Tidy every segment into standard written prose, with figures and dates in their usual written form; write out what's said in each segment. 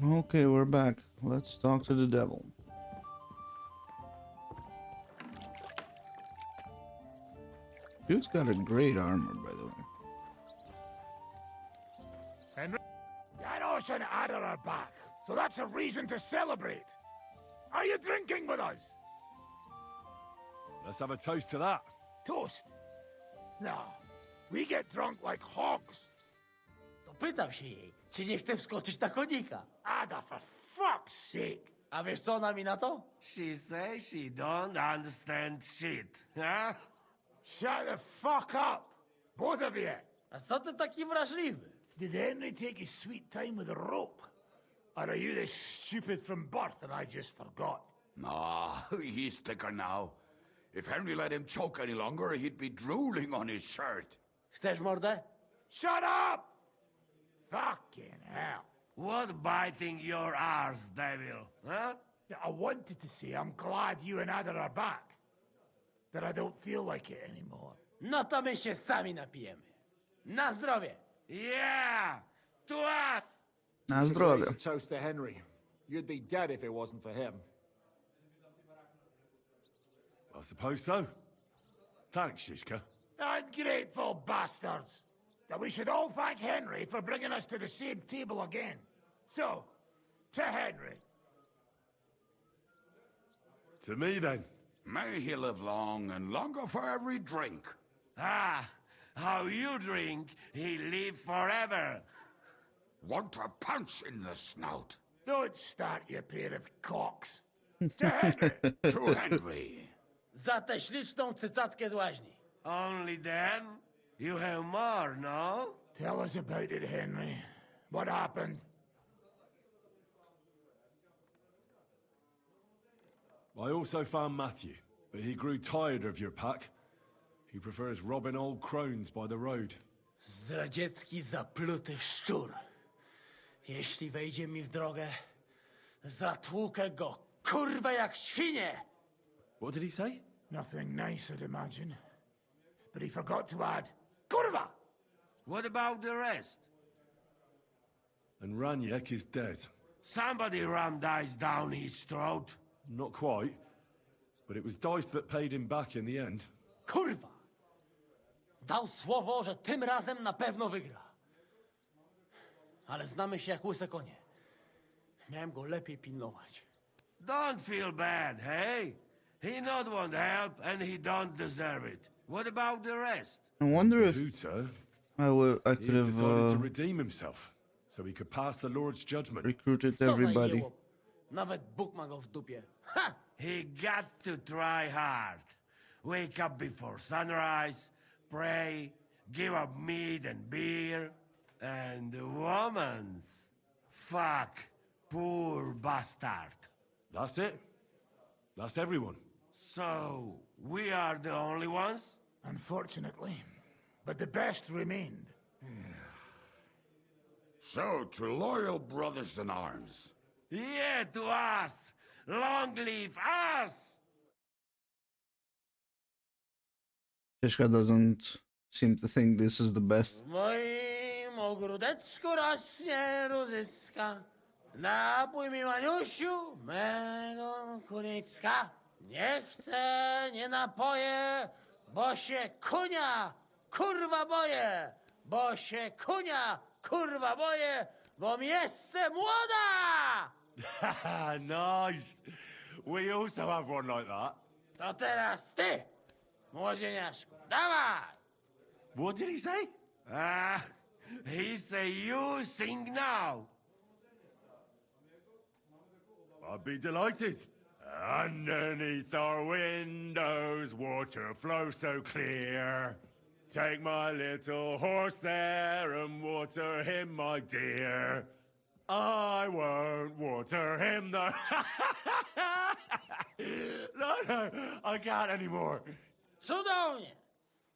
Okay, we're back. Let's talk to the devil. Dude's got a great armor, by the way. Henry? Janos and Ada are back, so that's a reason to celebrate. Are you drinking with us? Let's have a toast to that. Toast? No, we get drunk like hogs. To pytam się jej, czy nie chce wskoczyć na konika. Ada, for fuck's sake. A wiesz co ona mi na to? She says she don't understand shit, huh? Shut the fuck up, both of you. A co ty taki wrażliwy? Did Henry take his sweet time with a rope? Or are you this stupid from birth and I just forgot? Nah, he's thicker now. If Henry let him choke any longer, he'd be drooling on his shirt. Chcesz mordę? Shut up! Fucking hell. What biting your arse, devil, huh? Yeah, I wanted to say I'm glad you and Ada are back. But I don't feel like it anymore. No to my się sami napijemy. Na zdrowie! Yeah! To us! Na zdrowie. Raise a toast to Henry. You'd be dead if it wasn't for him. I suppose so. Thanks, Shishka. Ungrateful bastards! That we should all thank Henry for bringing us to the same table again. So, to Henry. To me, then. May he live long and longer for every drink. Ah, how you drink, he live forever. Want a punch in the snout. Don't start, you pair of cocks. To Henry! To Henry. Za tę śliczną cycatkę z łaźni. Only then? You have more, no? Tell us about it, Henry. What happened? I also found Matthew, but he grew tired of your pack. He prefers robbing old crones by the road. Zdradziecki, zapluty szczur. Jeśli wejdzie mi w drogę, zatłukę go, kurwa, jak świnie! What did he say? Nothing nice, I'd imagine. But he forgot to add, Kurva! What about the rest? And Raniek is dead. Somebody rammed dice down his throat. Not quite, but it was dice that paid him back in the end. Kurwa! Dał słowo, że tym razem na pewno wygra. Ale znamy się jak łyse konie. Miałem go lepiej pilnować. Don't feel bad, hey? He not want help and he don't deserve it. What about the rest? I wonder if Hooter, I he could had have decided to redeem himself, so he could pass the Lord's judgment. recruited Co za everybody. jełop. Nawet Bóg ma go w dupie. Ha! He got to try hard. Wake up before sunrise, pray, give up meat and beer, and the womans. Fuck, poor bastard. That's it. That's everyone. So, we are the only ones? Unfortunately. But the best remained. So, to loyal brothers in arms. Yeah, to us! Long live us! Shishka doesn't seem to think this is the best. W moim ogródeczku rośnie rózyska. Napój mi, Maniusiu, mego kunicka. Nie chcę, nie napoję, bo się kunia, kurwa boję. Bo się kunia, kurwa boję, bo mi jeszcze młoda! Nice. We also have one like that. To teraz ty, młodzieniaszku, dawaj! What did he say? Ah, he say you sing now. I'd be delighted. Underneath our windows, water flows so clear. Take my little horse there and water him, my dear. I won't water him, though. No, I can't anymore. Cudownie,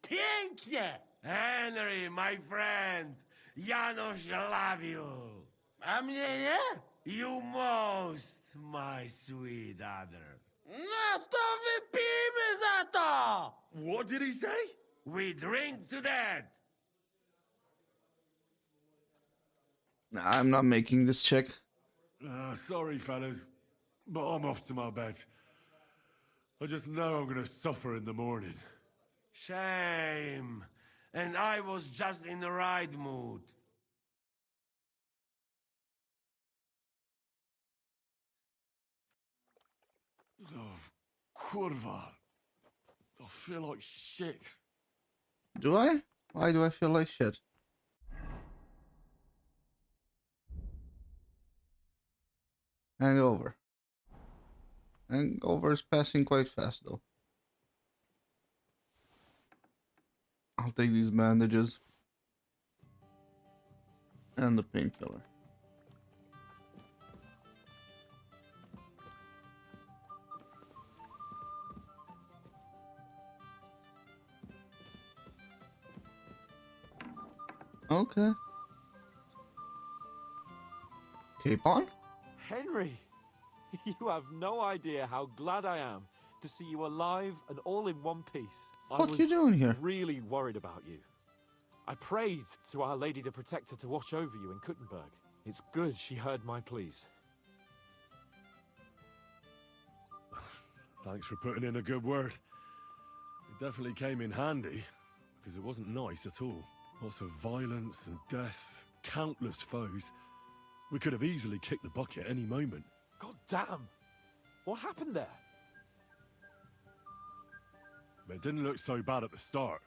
pięknie, Henry, my friend, Janos love you. a mnie nie? You most, my sweet other. No to wypijmy za to! What did he say? We drink to that. I'm not making this check. Sorry, fellas, but I'm off to my bed. I just know I'm gonna suffer in the morning. Shame. And I was just in the right mood. Oh, kurwa. I feel like shit. Do I? Why do I feel like shit? Hangover. Hangover is passing quite fast though. I'll take these bandages. And the painkiller. Okay. Cape on? Henry, you have no idea how glad I am to see you alive and all in one piece. I Fuck was you doing here? really worried about you. I prayed to Our Lady the Protector to watch over you in Kuttenberg. It's good she heard my pleas. Thanks for putting in a good word. It definitely came in handy, because it wasn't nice at all. Lots of violence and death, countless foes. We could have easily kicked the bucket any moment. God damn! What happened there? It didn't look so bad at the start.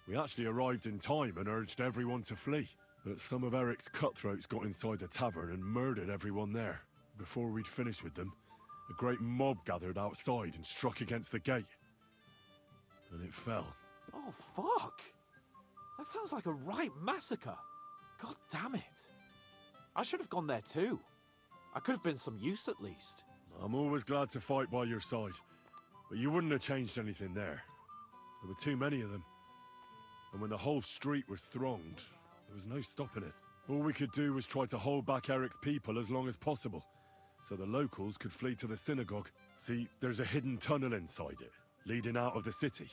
We actually arrived in time and urged everyone to flee. But some of Eric's cutthroats got inside the tavern and murdered everyone there. Before we'd finished with them, a great mob gathered outside and struck against the gate. And it fell. Oh, fuck! That sounds like a right massacre. God damn it. I should have gone there too. I could have been some use at least. I'm always glad to fight by your side. But you wouldn't have changed anything there. There were too many of them. And when the whole street was thronged, there was no stopping it. All we could do was try to hold back Eric's people as long as possible, so the locals could flee to the synagogue. See, there's a hidden tunnel inside it, leading out of the city.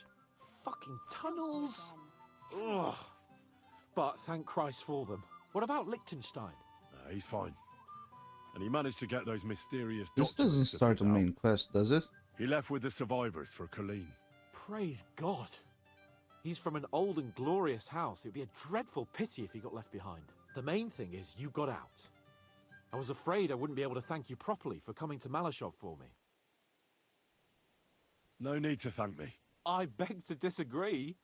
Fucking tunnels! Ugh. But thank Christ for them. What about Liechtenstein? He's fine. And he managed to get those mysterious This documents doesn't of start his the out. main quest, does it? He left with the survivors for Colleen. Praise God. He's from an old and glorious house. It'd be a dreadful pity if he got left behind. The main thing is you got out. I was afraid I wouldn't be able to thank you properly for coming to Malashov for me. No need to thank me. I beg to disagree,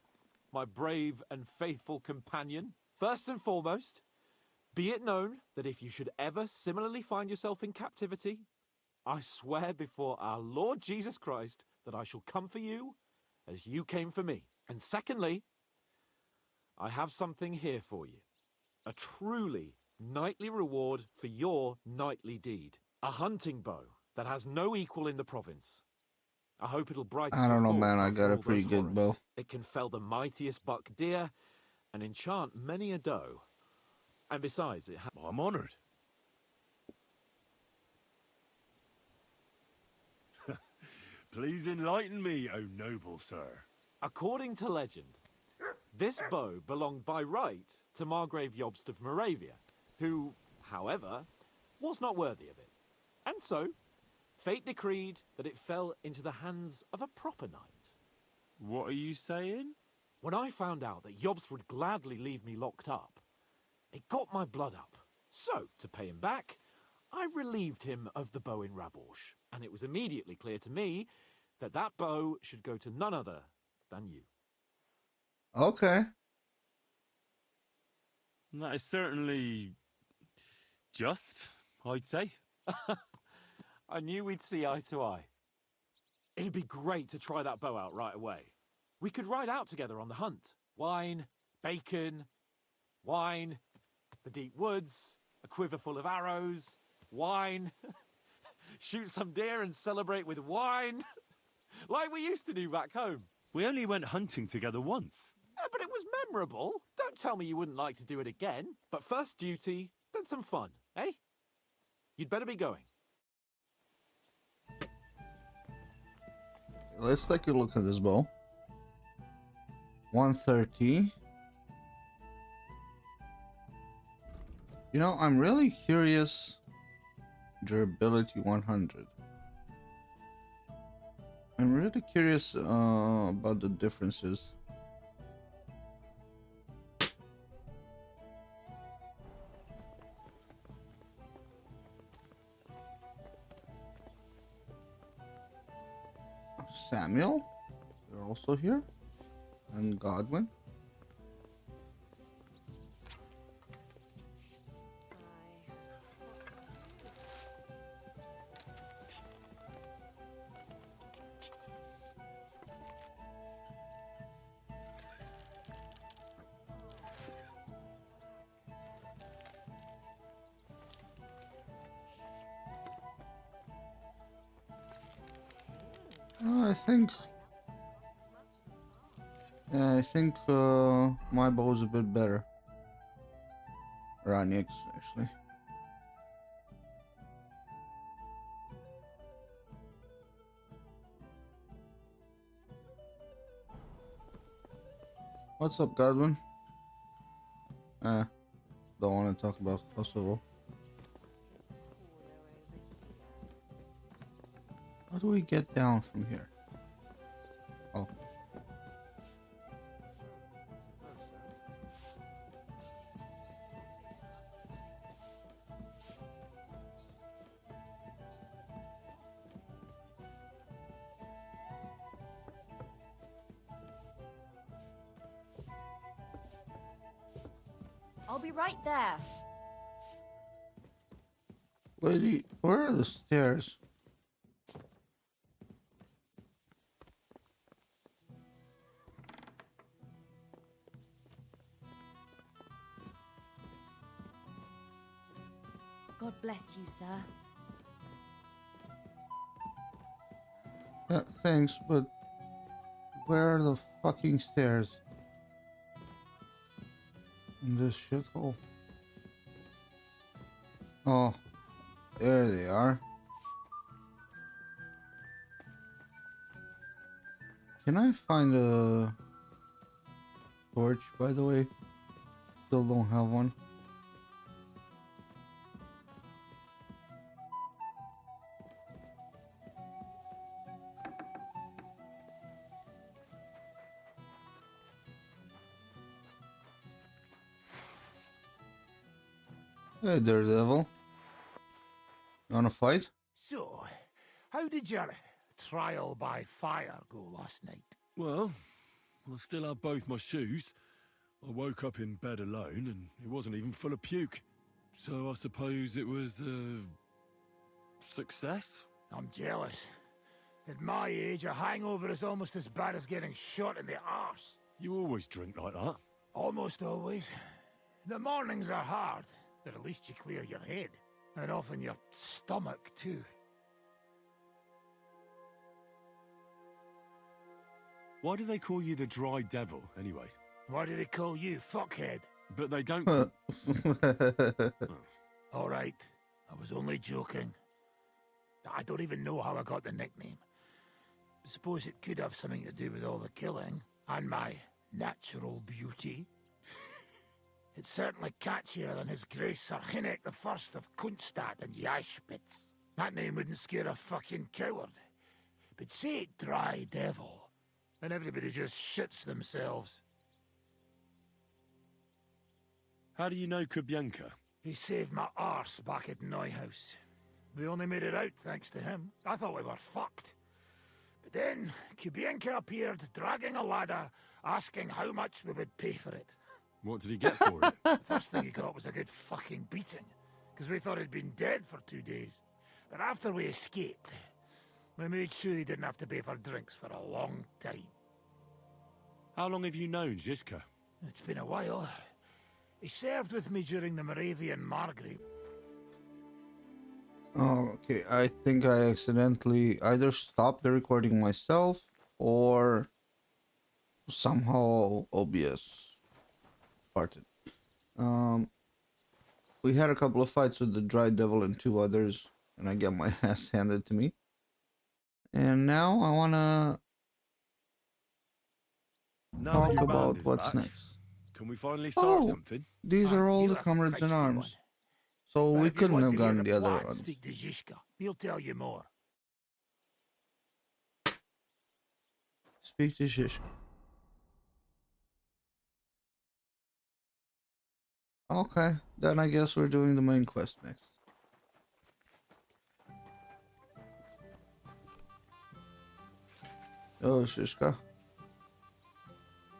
my brave and faithful companion. First and foremost, be it known that if you should ever similarly find yourself in captivity, I swear before our Lord Jesus Christ that I shall come for you as you came for me. And secondly, I have something here for you. A truly knightly reward for your knightly deed. A hunting bow that has no equal in the province. I hope it'll brighten I don't know, your man. thoughts I after got a all pretty those good horrors. bow. It can fell the mightiest buck deer and enchant many a doe. And besides, it I'm honored. Please enlighten me, O noble sir. according to legend, this bow belonged by right to Margrave Jobst of Moravia, who, however, was not worthy of it. And so, fate decreed that it fell into the hands of a proper knight. What are you saying? When I found out that Jobst would gladly leave me locked up, it got my blood up. So, to pay him back, I relieved him of the bow in Raborsch, and it was immediately clear to me that that bow should go to none other than you. Okay. That is certainly just, I'd say. I knew we'd see eye to eye. It'd be great to try that bow out right away. We could ride out together on the hunt. Wine, bacon, wine, the deep woods, a quiver full of arrows, wine, shoot some deer and celebrate with wine, like we used to do back home. We only went hunting together once. But it was memorable. Don't tell me you wouldn't like to do it again. But first duty, then some fun, eh? You'd better be going. Let's take a look at this bow. 130. You know, I'm really curious Durability 100. I'm really curious about the differences. Samuel, you're also here, and Godwin. I think. Yeah, I think my bow is a bit better. Raniak's actually. What's up, Godwin? Don't want to talk about Kosovo. How do we get down from here? Oh. I'll be right there. Lady, where are the stairs? God bless you, sir. Yeah, thanks, but where are the fucking stairs? In this shithole. Oh, there they are. Can I find a torch, by the way? Still don't have one. Hey, Daredevil. You wanna fight? So, how did your trial by fire go last night? Well, I still have both my shoes. I woke up in bed alone, and it wasn't even full of puke. So I suppose it was a success? I'm jealous. At my age, a hangover is almost as bad as getting shot in the arse. You always drink like that. Almost always. The mornings are hard, but at least you clear your head. And often your stomach, too. Why do they call you the Dry Devil, anyway? Why do they call you fuckhead? But they don't. All right, I was only joking. I don't even know how I got the nickname. Suppose it could have something to do with all the killing, and my natural beauty. It's certainly catchier than His Grace Sir Hinnek the First of Kunstad and Yashpitz. That name wouldn't scare a fucking coward. But say it Dry Devil, and everybody just shits themselves. How do you know Kubyanka? He saved my arse back at Neuhaus. We only made it out thanks to him. I thought we were fucked. But then, Kubyanka appeared, dragging a ladder, asking how much we would pay for it. What did he get for it? The first thing he got was a good fucking beating, because we thought he'd been dead for 2 days. But after we escaped, we made sure he didn't have to pay for drinks for a long time. How long have you known Zizka? It's been a while. He served with me during the Moravian Margrave. Oh, okay. I think I accidentally either stopped the recording myself or somehow OBS farted. We had a couple of fights with the Dry Devil and 2 others, and I got my ass handed to me. And now I wanna Now that talk your band about is what's back, next. Can we finally start Oh, something? these are all You the a comrades in feisty arms. one. So But we if you couldn't want have to hear gotten the other plot, ones. speak to Zizka. He'll tell you more. Speak to Shish. Okay, then I guess we're doing the main quest next. Oh, Shishka.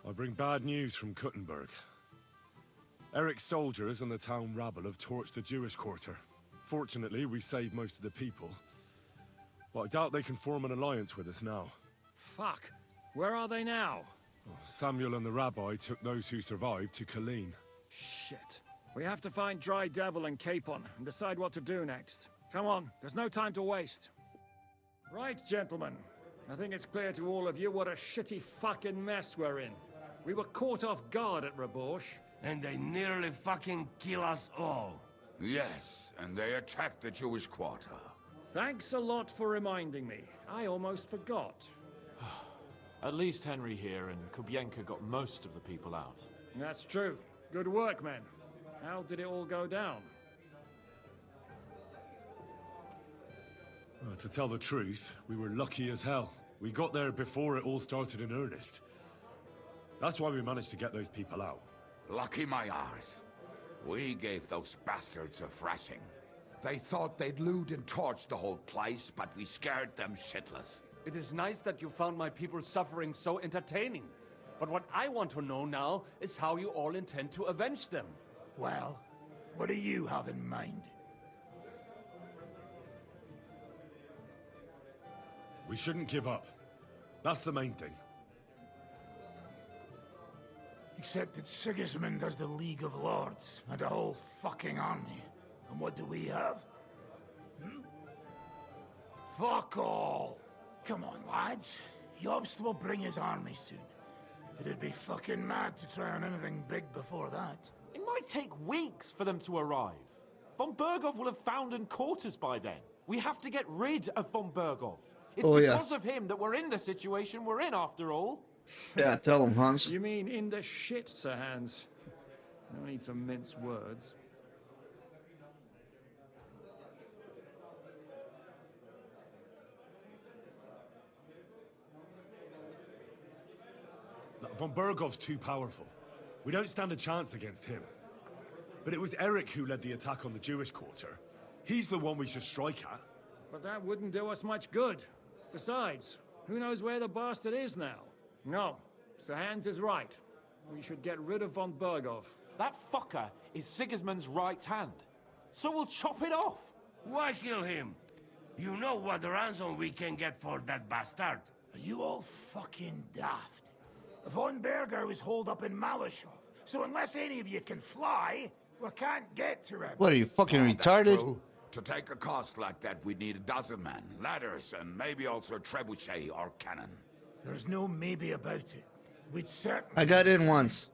I bring bad news from Kuttenberg. Eric's soldiers and the town rabble have torched the Jewish quarter. Fortunately, we saved most of the people. But I doubt they can form an alliance with us now. Fuck. Where are they now? Samuel and the rabbi took those who survived to Colleen. Shit. We have to find Dry Devil and Capon and decide what to do next. Come on, there's no time to waste. Right, gentlemen. I think it's clear to all of you what a shitty fucking mess we're in. We were caught off guard at Rabosh. And they nearly fucking kill us all. Yes, and they attacked the Jewish quarter. Thanks a lot for reminding me. I almost forgot. At least Henry here and Kubienka got most of the people out. That's true. Good work, men. How did it all go down? To tell the truth, we were lucky as hell. We got there before it all started in earnest. That's why we managed to get those people out. Lucky my arse. We gave those bastards a thrashing. They thought they'd loot and torch the whole place, but we scared them shitless. It is nice that you found my people's suffering so entertaining. But what I want to know now is how you all intend to avenge them. Well, what do you have in mind? We shouldn't give up. That's the main thing. Except that Sigismund has the League of Lords and a whole fucking army. And what do we have? Fuck all! Come on, lads. Jobst will bring his army soon. It'd be fucking mad to try on anything big before that. It might take weeks for them to arrive. Von Bergov will have found and caught us by then. We have to get rid of Von Bergov. It's because of him that we're in the situation we're in, after all. Yeah, tell him, Hans. You mean in the shit, Sir Hans? No need to mince words. Von Bergov's too powerful. We don't stand a chance against him. But it was Eric who led the attack on the Jewish quarter. He's the one we should strike at. But that wouldn't do us much good. Besides, who knows where the bastard is now? No, Sir Hans is right. We should get rid of Von Bergov. That fucker is Sigismund's right hand. So we'll chop it off. Why kill him? You know what ransom we can get for that bastard. Are you all fucking daft? Von Berger was holed up in Malashov, so unless any of you can fly, we can't get to him. What are you, fucking That's retarded? true. To take a cost like that, we'd need a dozen men, ladders, and maybe also trebuchet or cannon. There's no maybe about it. We'd certainly... I got in once.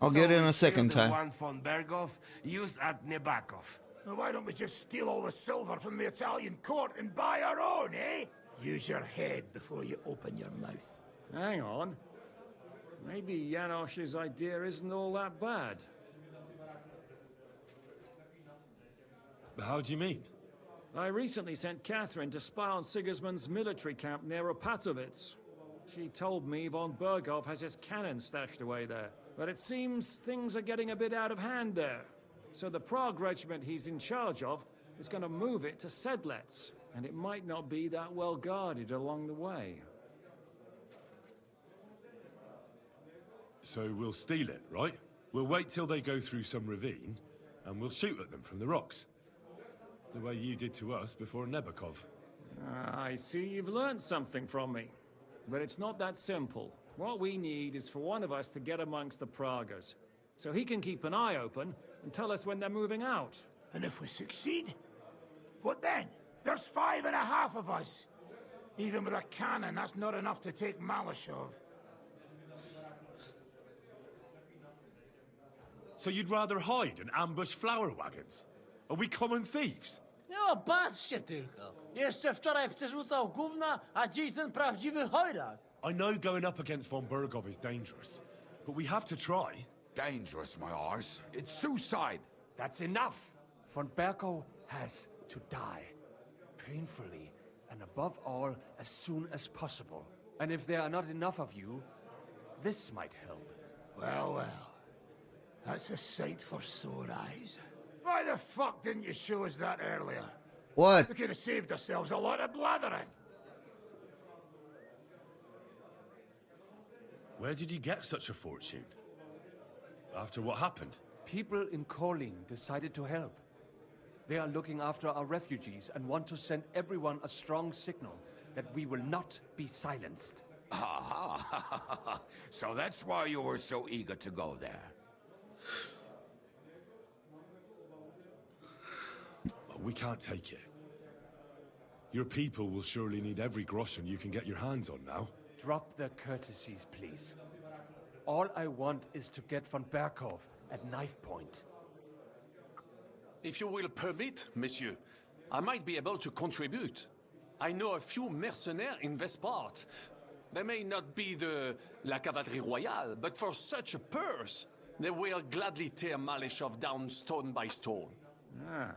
I'll get in a second the time. one von Bergov used at Nebakov. Well, why don't we just steal all the silver from the Italian court and buy our own, eh? Use your head before you open your mouth. Hang on. Maybe Janosch's idea isn't all that bad. How do you mean? I recently sent Catherine to spy on Sigismund's military camp near Opatovitz. She told me Von Bergov has his cannon stashed away there. But it seems things are getting a bit out of hand there. So the Prague regiment he's in charge of is going to move it to Sedlets. And it might not be that well guarded along the way. So we'll steal it, right? We'll wait till they go through some ravine, and we'll shoot at them from the rocks. The way you did to us before Nebakov. I see you've learned something from me. But it's not that simple. What we need is for one of us to get amongst the Pragas, so he can keep an eye open and tell us when they're moving out. And if we succeed, what then? There's 5.5 of us. Even with a cannon, that's not enough to take Malashov. So you'd rather hide and ambush flower wagons? Are we common thieves? No, patrzcie tylko. Jeszcze wczoraj przerzucał gówna, a dziś ten prawdziwy chojrak. I know going up against Von Bergov is dangerous, but we have to try. Dangerous, my arse. It's suicide. That's enough. Von Berkow has to die. Painfully, and above all, as soon as possible. And if there are not enough of you, this might help. Well, well. That's a sight for sore eyes. Why the fuck didn't you show us that earlier? What? We could have saved ourselves a lot of blathering. Where did you get such a fortune? After what happened? People in Kolin decided to help. They are looking after our refugees and want to send everyone a strong signal that we will not be silenced. Aha! So that's why you were so eager to go there. We can't take it. Your people will surely need every groschen you can get your hands on now. Drop the courtesies, please. All I want is to get von Berkow at knife point. If you will permit, monsieur, I might be able to contribute. I know a few mercenaires in this part. They may not be la cavalerie royale, but for such a purse, they will gladly tear Malishov down stone by stone. Ah,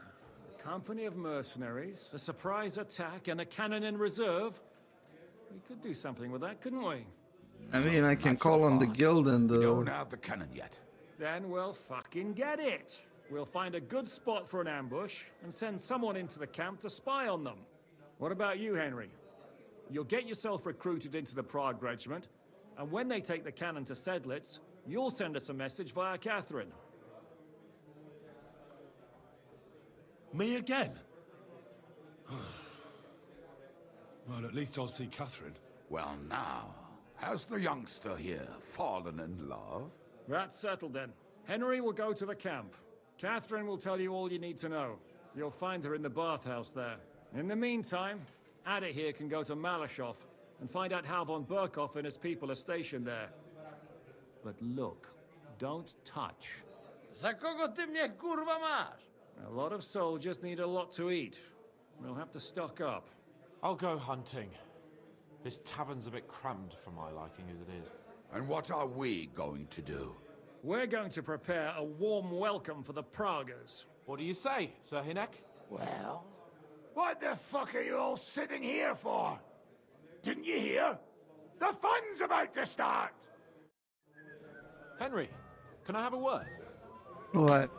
a company of mercenaries, a surprise attack, and a cannon in reserve. We could do something with that, couldn't we? I mean, I can Not so call on the fast. guild and We don't have the cannon yet. Then we'll fucking get it. We'll find a good spot for an ambush and send someone into the camp to spy on them. What about you, Henry? You'll get yourself recruited into the Prague regiment, and when they take the cannon to Sedlitz, you'll send us a message via Catherine. Me again? Well, at least I'll see Catherine. Well, now, has the youngster here fallen in love? That's settled then. Henry will go to the camp. Catherine will tell you all you need to know. You'll find her in the bathhouse there. In the meantime, Ada here can go to Malashov and find out how von Berkow and his people are stationed there. But look, don't touch. Za kogo ty mnie kurwa masz? A lot of soldiers need a lot to eat. We'll have to stock up. I'll go hunting. This tavern's a bit crammed for my liking as it is. And what are we going to do? We're going to prepare a warm welcome for the Praguers. What do you say, Sir Hinek? Well, what the fuck are you all sitting here for? Didn't you hear? The fun's about to start! Henry, can I have a word? What?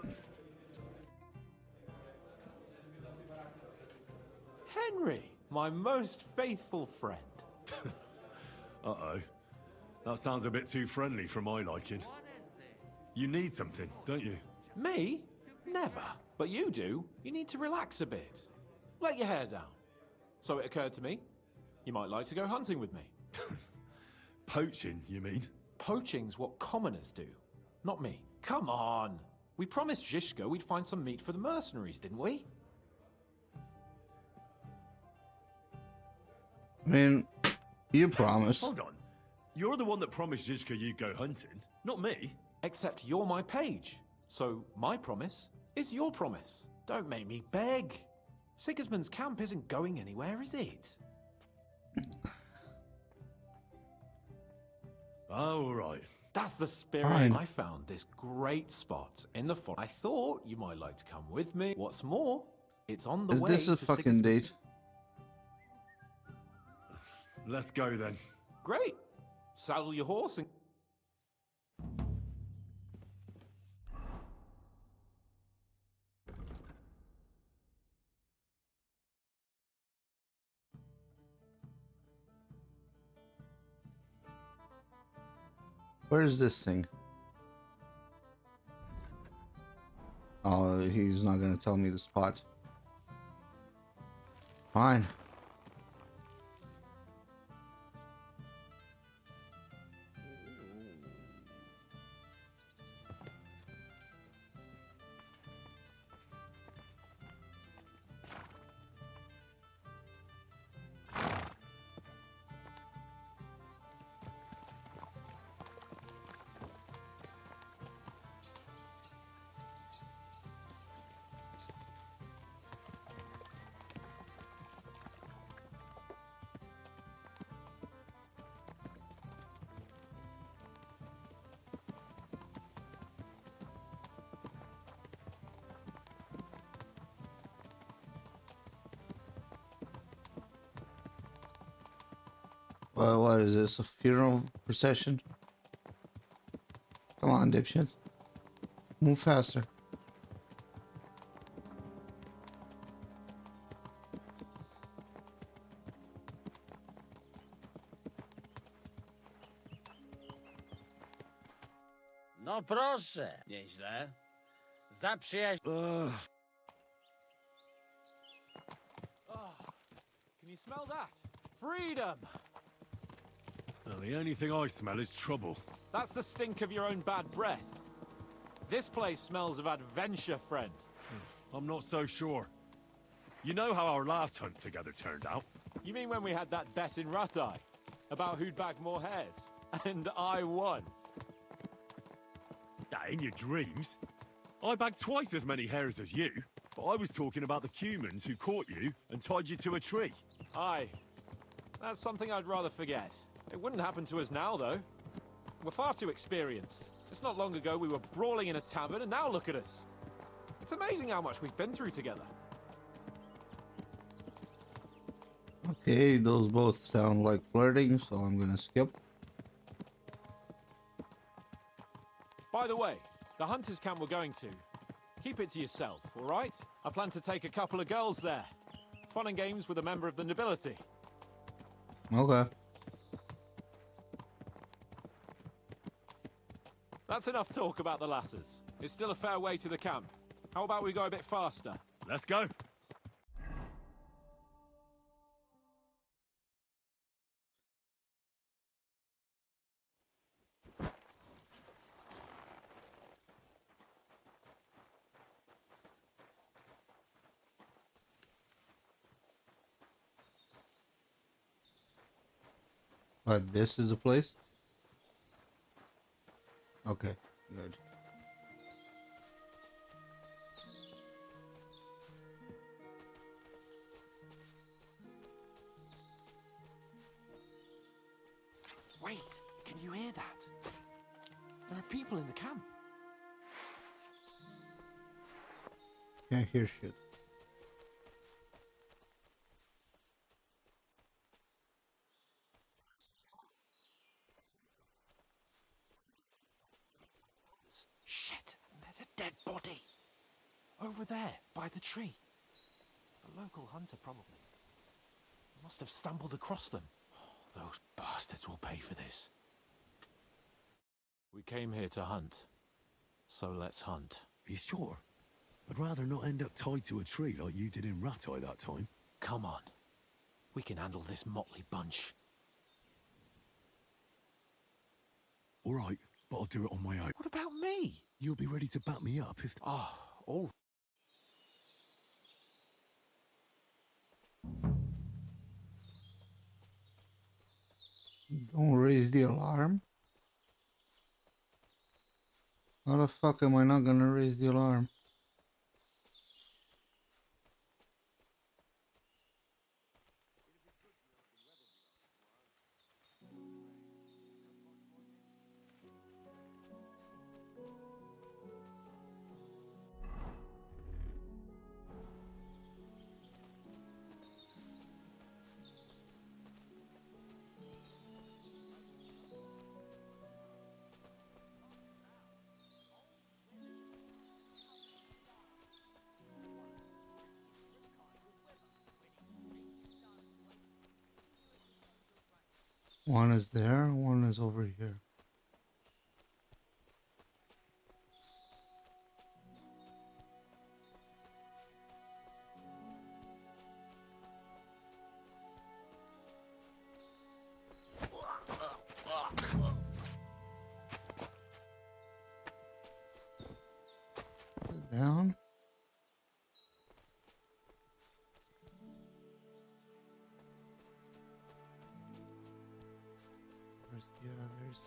Henry, my most faithful friend. Uh-oh. That sounds a bit too friendly for my liking. You need something, don't you? Me? Never. But you do. You need to relax a bit. Let your hair down. So it occurred to me, you might like to go hunting with me. Poaching, you mean? Poaching's what commoners do, not me. Come on. We promised Zhishka we'd find some meat for the mercenaries, didn't we? I mean, you promised. Hold on. You're the one that promised Zizka you'd go hunting, not me. Except you're my page. So my promise is your promise. Don't make me beg. Sigismund's camp isn't going anywhere, is it? Oh, all right. That's the spirit. Fine. I found this great spot in the forest. I thought you might like to come with me. What's more, it's on the Is way this a to fucking Sigismund. date? Let's go then. Great. Saddle your horse and... Where is this thing? Oh, he's not gonna tell me the spot. Fine. What is this? A funeral procession? Come on, dipshit. Move faster. No proszę. Nieźle. Zaprzyjaźń... Can you smell that? Freedom! Well, the only thing I smell is trouble. That's the stink of your own bad breath. This place smells of adventure, friend. I'm not so sure. You know how our last hunt together turned out? You mean when we had that bet in Ratai? About who'd bag more hares? And I won. That in your dreams? I bagged twice as many hares as you, but I was talking about the humans who caught you and tied you to a tree. Aye. That's something I'd rather forget. It wouldn't happen to us now, though. We're far too experienced. It's not long ago we were brawling in a tavern, and now look at us. It's amazing how much we've been through together. Okay, those both sound like flirting, so I'm gonna skip. By the way, the hunters' camp we're going to, keep it to yourself, all right? I plan to take a couple of girls there. Fun and games with a member of the nobility. Okay. That's enough talk about the lasses. It's still a fair way to the camp. How about we go a bit faster? Let's go. But this is the place? Okay, good. Wait, can you hear that? There are people in the camp. Can't hear shit. Shit, there's a dead body. Over there, by the tree. A local hunter, probably. Must have stumbled across them. Those bastards will pay for this. We came here to hunt. So let's hunt. Are you sure? I'd rather not end up tied to a tree like you did in Ratai that time. Come on. We can handle this motley bunch. All right, but I'll do it on my own. What about me? You'll be ready to back me up if... Oh, all... Don't raise the alarm. How the fuck am I not gonna raise the alarm? One is there, one is over here. Down. Where's the others?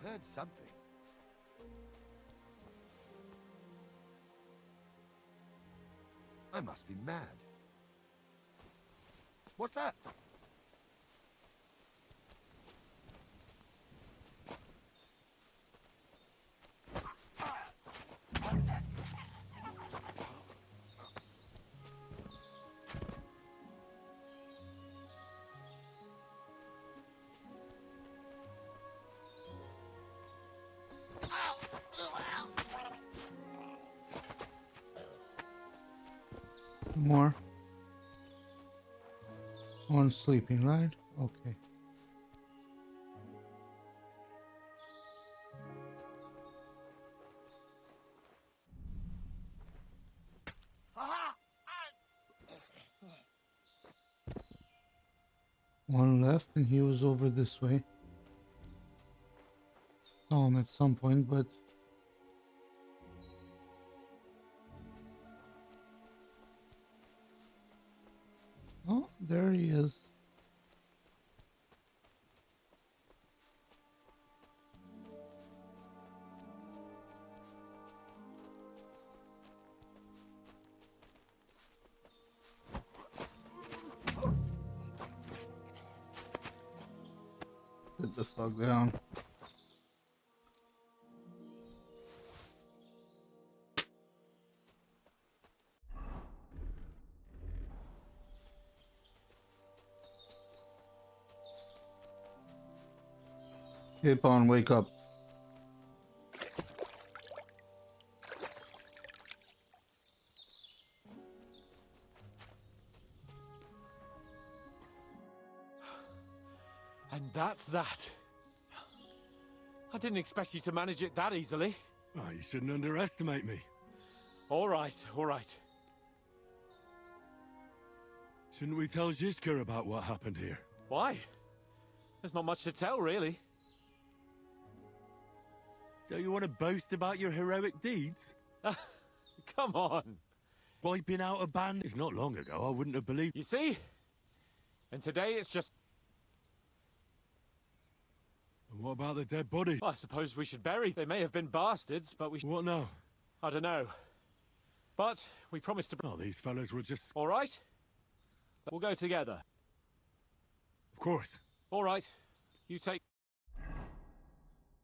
heard something. I must be mad. What's that? More. One sleeping, right? Okay. One left, and he was over this way. Saw him at some point, but oh, there he is. Sit the fuck down. Capon, wake up. And that's that. I didn't expect you to manage it that easily. Oh, you shouldn't underestimate me. All right, all right. Shouldn't we tell Zizka about what happened here? Why? There's not much to tell, really. Don't you want to boast about your heroic deeds? Come on. Wiping out a band? It's not long ago. I wouldn't have believed. You see? And today it's just... And what about the dead bodies? Well, I suppose we should bury. They may have been bastards, but we... What now? I don't know. But we promised to... Oh, these fellas were just... All right? We'll go together. Of course. All right. You take...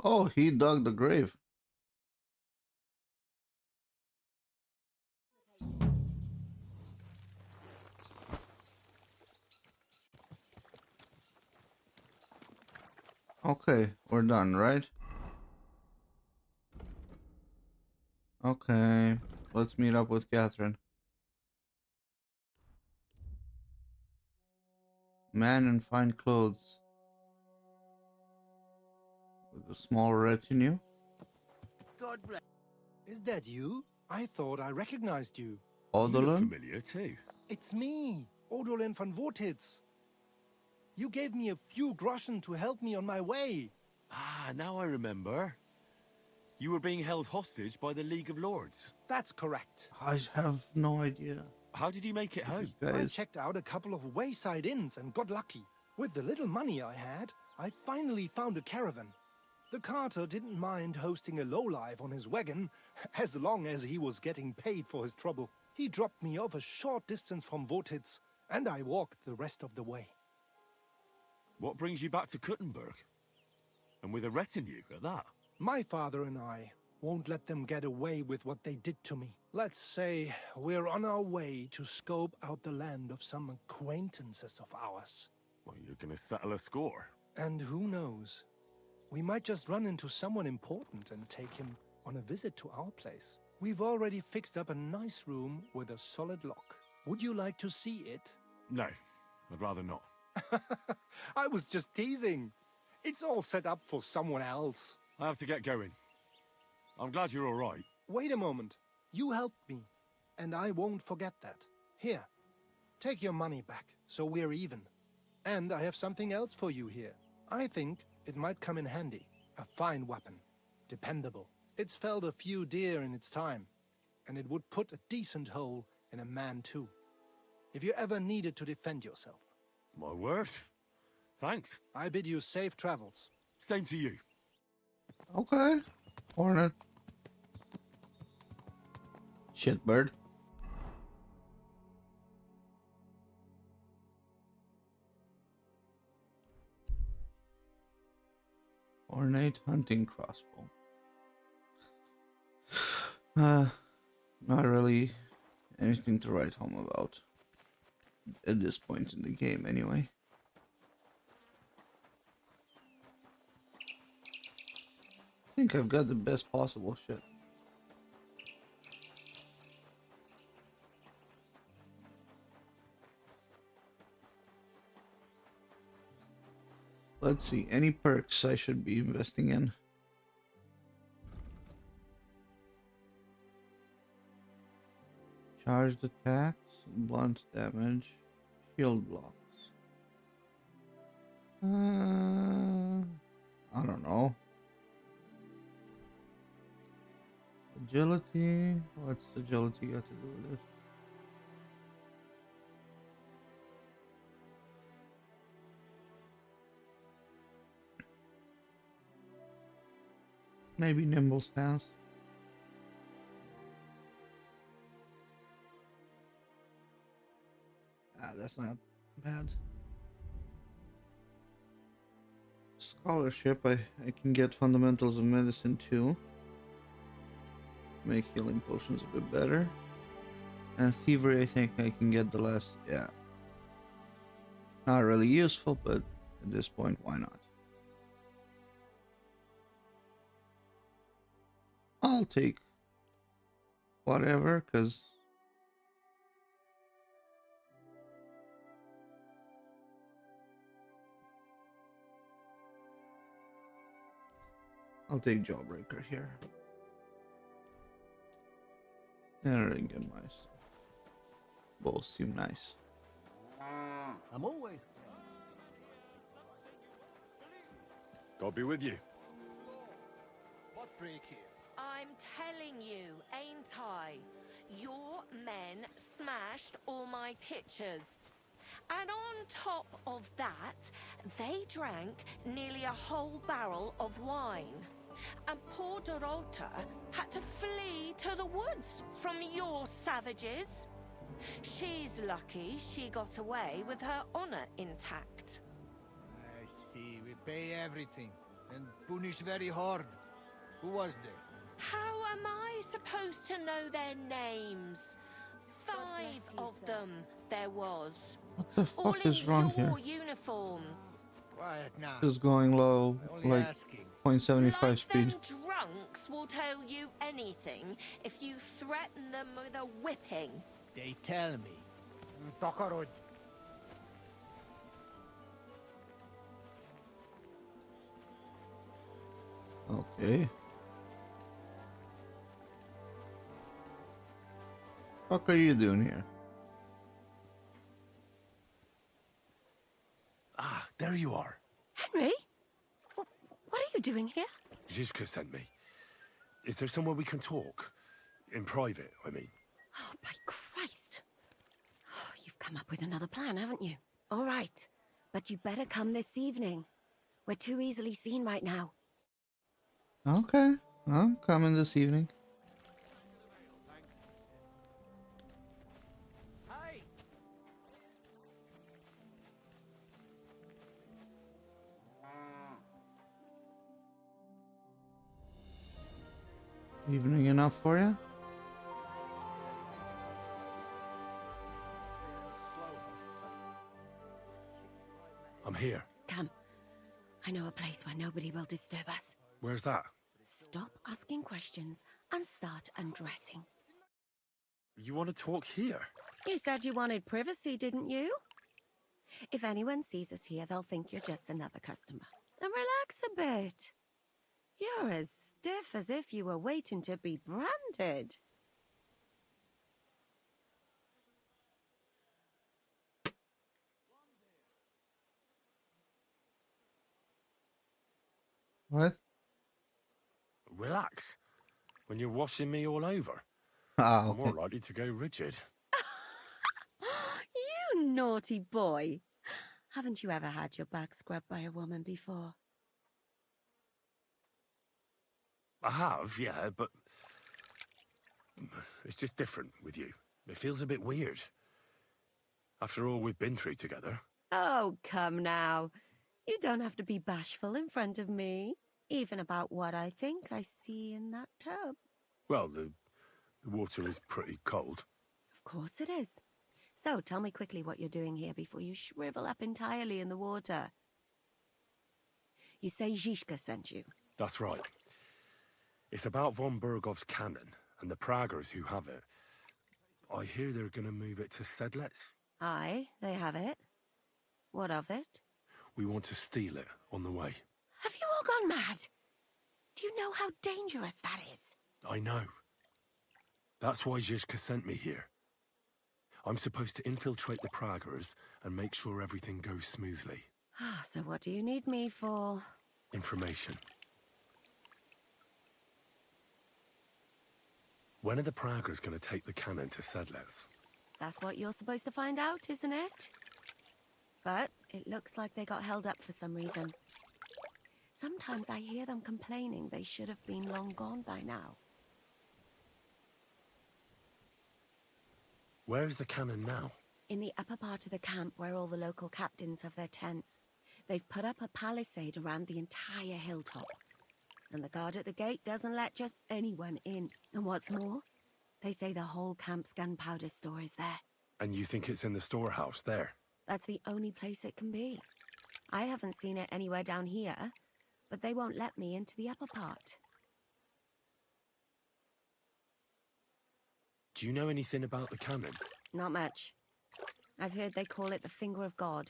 Oh, he dug the grave. Okay, we're done, right? Okay, let's meet up with Catherine. Man in fine clothes. With a small retinue. God bless. Is that you? I thought I recognized you. You look Odolin? familiar too. It's me, Odolin van Vortitz. You gave me a few groschen to help me on my way. Ah, now I remember. You were being held hostage by the League of Lords. That's correct. I have no idea. How did you make it home? I checked out a couple of wayside inns and got lucky. With the little money I had, I finally found a caravan. The carter didn't mind hosting a lowlife on his wagon, as long as he was getting paid for his trouble. He dropped me off a short distance from Vortitz, and I walked the rest of the way. What brings you back to Kuttenberg? And with a retinue at that? My father and I won't let them get away with what they did to me. Let's say we're on our way to scope out the land of some acquaintances of ours. Well, you're gonna settle a score. And who knows? We might just run into someone important and take him on a visit to our place. We've already fixed up a nice room with a solid lock. Would you like to see it? No, I'd rather not. I was just teasing. It's all set up for someone else. I have to get going. I'm glad you're all right. Wait a moment. You helped me, and I won't forget that. Here, take your money back, so we're even. And I have something else for you here. I think it might come in handy. A fine weapon. Dependable. It's felled a few deer in its time, and it would put a decent hole in a man too. If you ever needed to defend yourself. My word. Thanks. I bid you safe travels. Same to you. Okay. Hornet. Shitbird. Ornate hunting crossbow. Not really anything to write home about. At this point in the game, anyway. I think I've got the best possible shit. Let's see, any perks I should be investing in? Charged attacks, blunt damage, shield blocks. I don't know. Agility? What's agility got to do with this? Maybe nimble stance. That's not bad. Scholarship, I can get fundamentals of medicine too. Make healing potions a bit better. And thievery, I think I can get the last, yeah. Not really useful, but at this point, why not? I'll take whatever, because I'll take Jawbreaker here. And Ring and Mice. Both seem nice. I'm always... God be with you. What break here? I'm telling you, ain't I? Your men smashed all my pictures. And on top of that, they drank nearly a whole barrel of wine. And poor Dorota had to flee to the woods from your savages. She's lucky she got away with her honor intact. I see. We pay everything and punish very hard. Who was there? How am I supposed to know their names? 5 of them there was. What the All fuck in is wrong your here? uniforms. Quiet now. Just going low, Only like asking. 0.75 Like speed. them drunks will tell you anything if you threaten them with a whipping. They tell me. Okay. What are you doing here? Ah, there you are. Henry? What are you doing here? Zizka sent me. Is there somewhere we can talk? In private, I mean. Oh, by Christ. Oh, you've come up with another plan, haven't you? All right. But you better come this evening. We're too easily seen right now. Okay, I'm coming this evening. Evening enough for you? I'm here. Come. I know a place where nobody will disturb us. Where's that? Stop asking questions and start undressing. You want to talk here? You said you wanted privacy, didn't you? If anyone sees us here, they'll think you're just another customer. And relax a bit. You're as stiff as if you were waiting to be branded. What? Relax. When you're washing me all over. Ah, I'm okay. more likely to go rigid. You naughty boy. Haven't you ever had your back scrubbed by a woman before? I have, yeah, but it's just different with you. It feels a bit weird. After all we've been through together. Oh, come now. You don't have to be bashful in front of me, even about what I think I see in that tub. Well, the water is pretty cold. Of course it is. So tell me quickly what you're doing here before you shrivel up entirely in the water. You say Zizka sent you. That's right. It's about von Bergov's cannon and the Praggers who have it. I hear they're going to move it to Sedlets. Aye, they have it. What of it? We want to steal it on the way. Have you all gone mad? Do you know how dangerous that is? I know. That's why Zizka sent me here. I'm supposed to infiltrate the Praggers and make sure everything goes smoothly. So what do you need me for? Information. When are the Praggers going to take the cannon to Sedlets? That's what you're supposed to find out, isn't it? But it looks like they got held up for some reason. Sometimes I hear them complaining they should have been long gone by now. Where is the cannon now? In the upper part of the camp where all the local captains have their tents. They've put up a palisade around the entire hilltop. And the guard at the gate doesn't let just anyone in. And what's more, they say the whole camp's gunpowder store is there. And you think it's in the storehouse there? That's the only place it can be. I haven't seen it anywhere down here, but they won't let me into the upper part. Do you know anything about the cannon? Not much. I've heard they call it the Finger of God,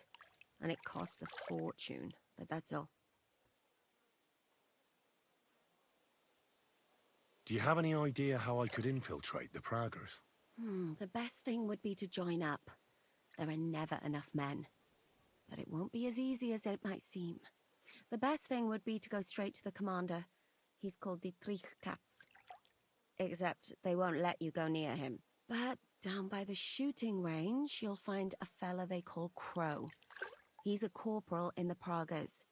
and it costs a fortune, but that's all. Do you have any idea how I could infiltrate the Praggers? The best thing would be to join up. There are never enough men. But it won't be as easy as it might seem. The best thing would be to go straight to the commander. He's called Dietrich Katz. Except they won't let you go near him. But down by the shooting range, you'll find a fella they call Crow. He's a corporal in the Praggers.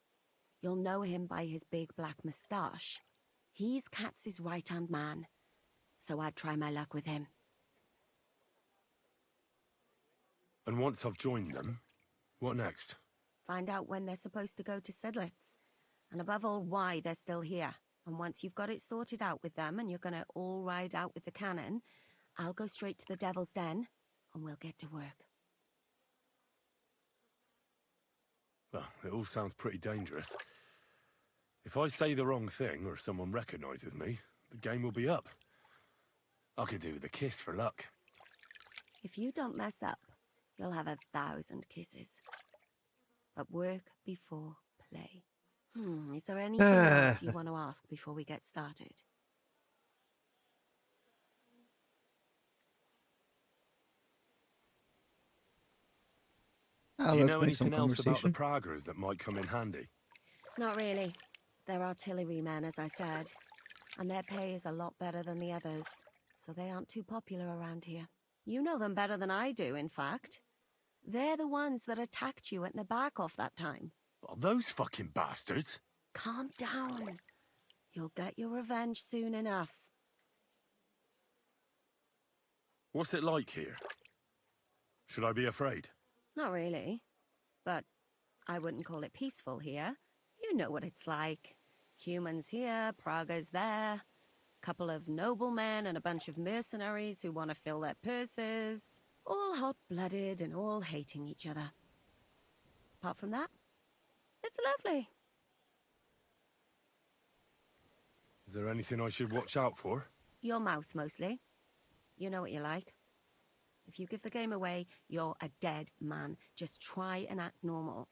You'll know him by his big black moustache. He's Katz's right-hand man. So I'd try my luck with him. And once I've joined them, what next? Find out when they're supposed to go to Sedlets. And above all, why they're still here. And once you've got it sorted out with them and you're gonna all ride out with the cannon, I'll go straight to the Devil's Den and we'll get to work. Well, it all sounds pretty dangerous. If I say the wrong thing or someone recognizes me, the game will be up. I could do with a kiss for luck. If you don't mess up, you'll have 1,000 kisses. But work before play. Is there anything else you want to ask before we get started? Do you know anything else about the Praggers that might come in handy? Not really. They're artillerymen, as I said. And their pay is a lot better than the others. So they aren't too popular around here. You know them better than I do, in fact. They're the ones that attacked you at Nabakov that time. Oh, those fucking bastards! Calm down. You'll get your revenge soon enough. What's it like here? Should I be afraid? Not really. But I wouldn't call it peaceful here. You know what it's like. Humans here, Prague's there. Couple of noblemen and a bunch of mercenaries who want to fill their purses. All hot-blooded and all hating each other. Apart from that, it's lovely. Is there anything I should watch out for? Your mouth, mostly. You know what you like. If you give the game away, you're a dead man. Just try and act normal.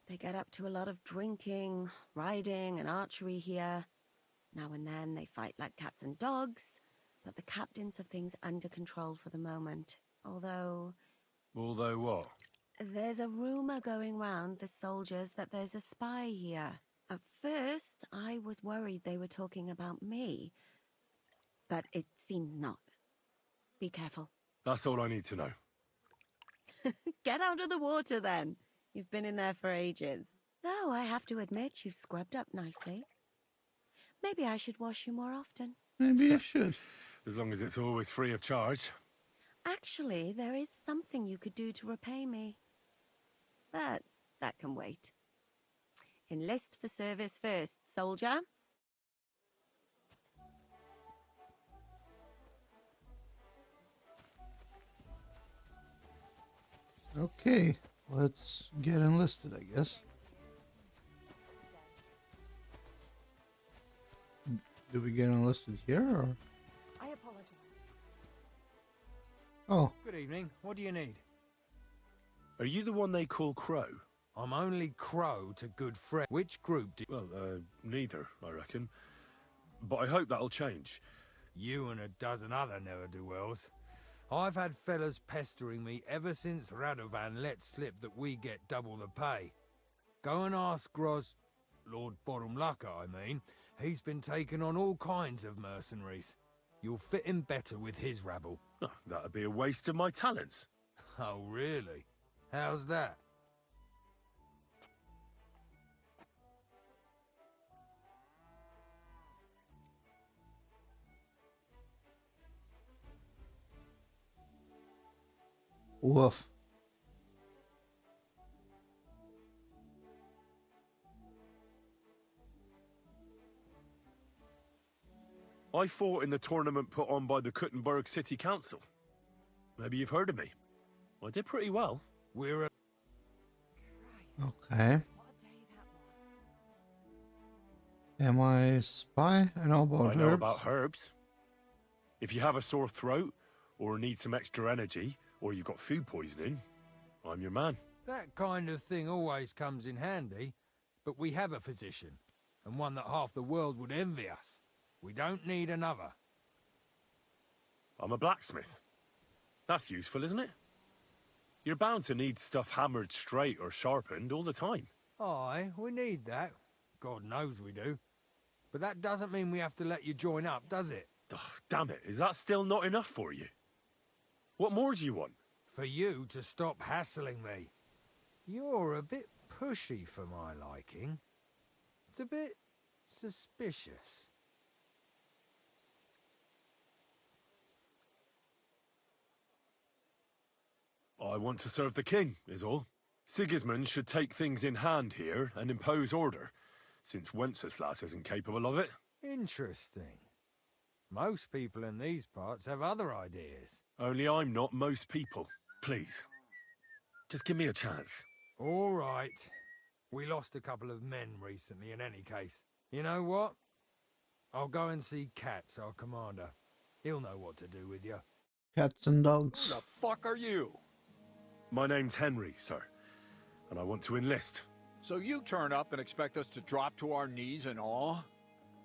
They get up to a lot of drinking, riding, and archery here. Now and then they fight like cats and dogs, but the captains have things under control for the moment. Although what? There's a rumor going round the soldiers that there's a spy here. At first, I was worried they were talking about me. But it seems not. Be careful. That's all I need to know. Get out of the water, then. You've been in there for ages. Though I have to admit you've scrubbed up nicely. Maybe I should wash you more often. Maybe you should. As long as it's always free of charge. Actually, there is something you could do to repay me. But that can wait. Enlist for service first, soldier. Okay, let's get enlisted, I guess. Do we get enlisted here, or? I apologize. Oh. Good evening. What do you need? Are you the one they call Crow? I'm only Crow to good friend. Which group do... Well, neither, I reckon. But I hope that'll change. You and a dozen other ne'er-do-wells. I've had fellas pestering me ever since Radovan let slip that we get double the pay. Go and ask Gros... Lord Borumlaka, I mean. He's been taking on all kinds of mercenaries. You'll fit in better with his rabble. Oh, that'd be a waste of my talents. Oh, really? How's that? Woof. I fought in the tournament put on by the Kuttenberg City Council. Maybe you've heard of me. I did pretty well. We're a... Okay. Am I a spy? I know about I know herbs. about herbs. If you have a sore throat, or need some extra energy, or you've got food poisoning, I'm your man. That kind of thing always comes in handy, but we have a physician, and one that half the world would envy us. We don't need another. I'm a blacksmith. That's useful, isn't it? You're bound to need stuff hammered straight or sharpened all the time. Aye, we need that. God knows we do. But that doesn't mean we have to let you join up, does it? Oh, damn it, is that still not enough for you? What more do you want? For you to stop hassling me. You're a bit pushy for my liking. It's a bit suspicious. I want to serve the king, is all. Sigismund should take things in hand here and impose order, since Wenceslas isn't capable of it. Interesting. Most people in these parts have other ideas. Only I'm not most people. Please. Just give me a chance. All right. We lost a couple of men recently in any case. You know what? I'll go and see Katz, our commander. He'll know what to do with you. Cats and dogs. Who the fuck are you? My name's Henry, sir, and I want to enlist. So you turn up and expect us to drop to our knees in awe?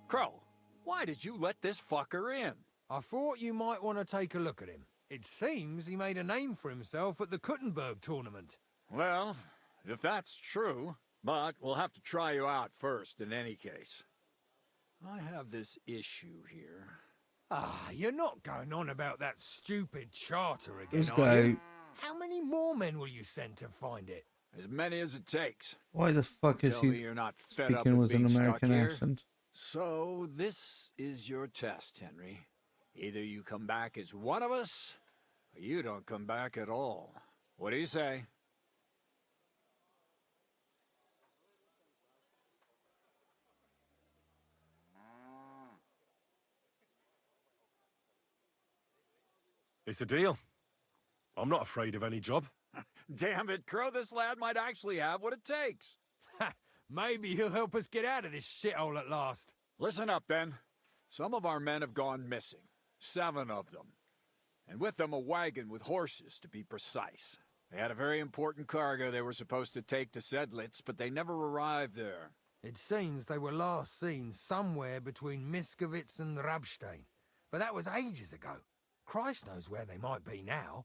Crow, why did you let this fucker in? I thought you might want to take a look at him. It seems he made a name for himself at the Kuttenberg tournament. Well, if that's true, but we'll have to try you out first in any case. I have this issue here. Ah, you're not going on about that stupid charter again, This are guy... you? How many more men will you send to find it? As many as it takes. Why the fuck is Tell me he you're not fed up speaking with with an being stuck American here? accent? So this is your test, Henry. Either you come back as one of us, or you don't come back at all. What do you say? It's a deal. I'm not afraid of any job. Damn it, Crow, this lad might actually have what it takes. Maybe he'll help us get out of this shithole at last. Listen up, then. Some of our men have gone missing. 7 of them. And with them a wagon with horses, to be precise. They had a very important cargo they were supposed to take to Sedlitz, but they never arrived there. It seems they were last seen somewhere between Miskovitz and Rabstein. But that was ages ago. Christ knows where they might be now.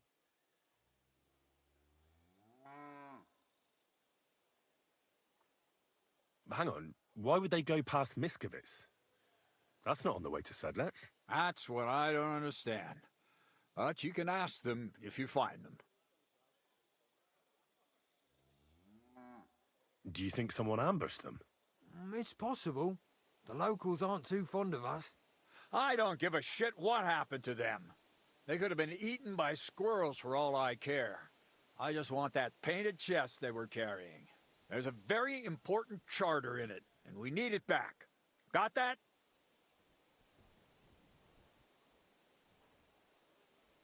Hang on, why would they go past Miskovitz? That's not on the way to Sedlitz. That's what I don't understand. But you can ask them if you find them. Do you think someone ambushed them? It's possible. The locals aren't too fond of us. I don't give a shit what happened to them. They could have been eaten by squirrels for all I care. I just want that painted chest they were carrying. There's a very important charter in it, and we need it back. Got that?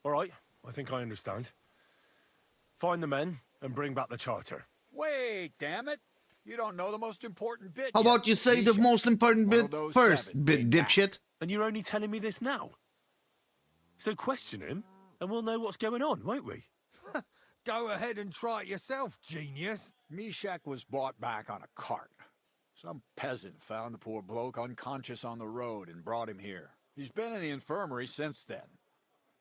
All right, I think I understand. Find the men and bring back the charter. Wait, damn it. You don't know the most important bit How yet. about you say the most important One of bit those first, seven bit came back. dipshit? And you're only telling me this now? So question him, and we'll know what's going on, won't we? Go ahead and try it yourself, genius. Mishak was brought back on a cart. Some peasant found the poor bloke unconscious on the road and brought him here. He's been in the infirmary since then.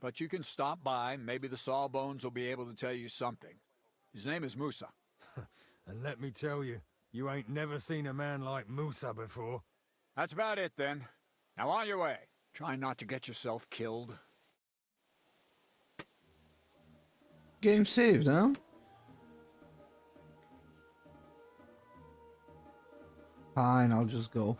But you can stop by, maybe the Sawbones will be able to tell you something. His name is Musa. And let me tell you, you ain't never seen a man like Musa before. That's about it then. Now on your way. Try not to get yourself killed. Game saved, huh? Fine, I'll just go.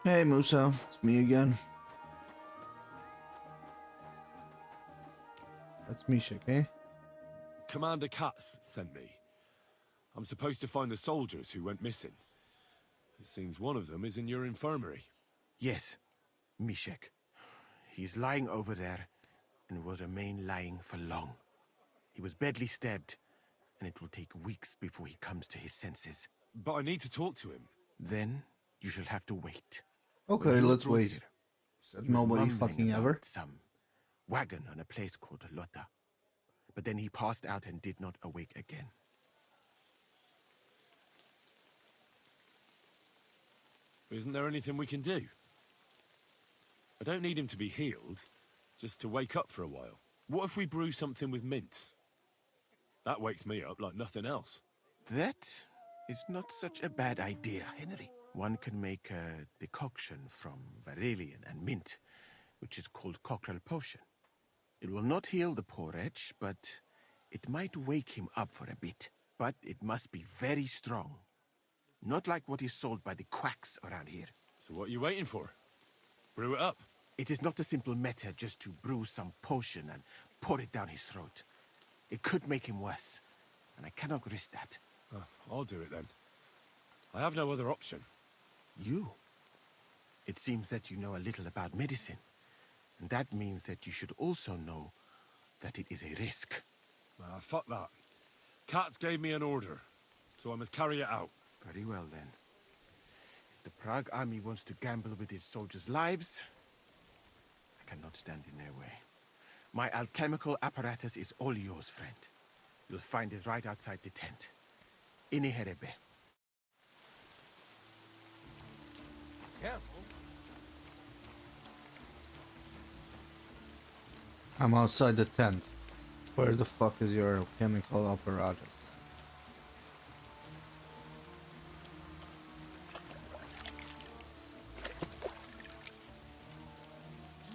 Hey Musa, it's me again. That's Mishak, eh? Commander Katz sent me. I'm supposed to find the soldiers who went missing. It seems one of them is in your infirmary. Yes, Mishek. He's lying over there and will remain lying for long. He was badly stabbed, and it will take weeks before he comes to his senses. But I need to talk to him. Then you shall have to wait. Okay, When he was let's brought wait. here, Said he was nobody mumbling fucking about ever. some wagon on a place called Lota. But then he passed out and did not awake again. Isn't there anything we can do? I don't need him to be healed, just to wake up for a while. What if we brew something with mint? That wakes me up like nothing else. That is not such a bad idea, Henry. One can make a decoction from Varelian and mint, which is called cockerel potion. It will not heal the poor wretch, but it might wake him up for a bit. But it must be very strong. Not like what is sold by the quacks around here. So what are you waiting for? Brew it up. It is not a simple matter just to brew some potion and pour it down his throat. It could make him worse, and I cannot risk that. Oh, I'll do it then. I have no other option. You? It seems that you know a little about medicine. And that means that you should also know that it is a risk. Fuck that. Katz gave me an order, so I must carry it out. Very well, then. If the Prague army wants to gamble with its soldiers' lives, I cannot stand in their way. My alchemical apparatus is all yours, friend. You'll find it right outside the tent. Ini herebe. Careful. I'm outside the tent. Where the fuck is your chemical apparatus?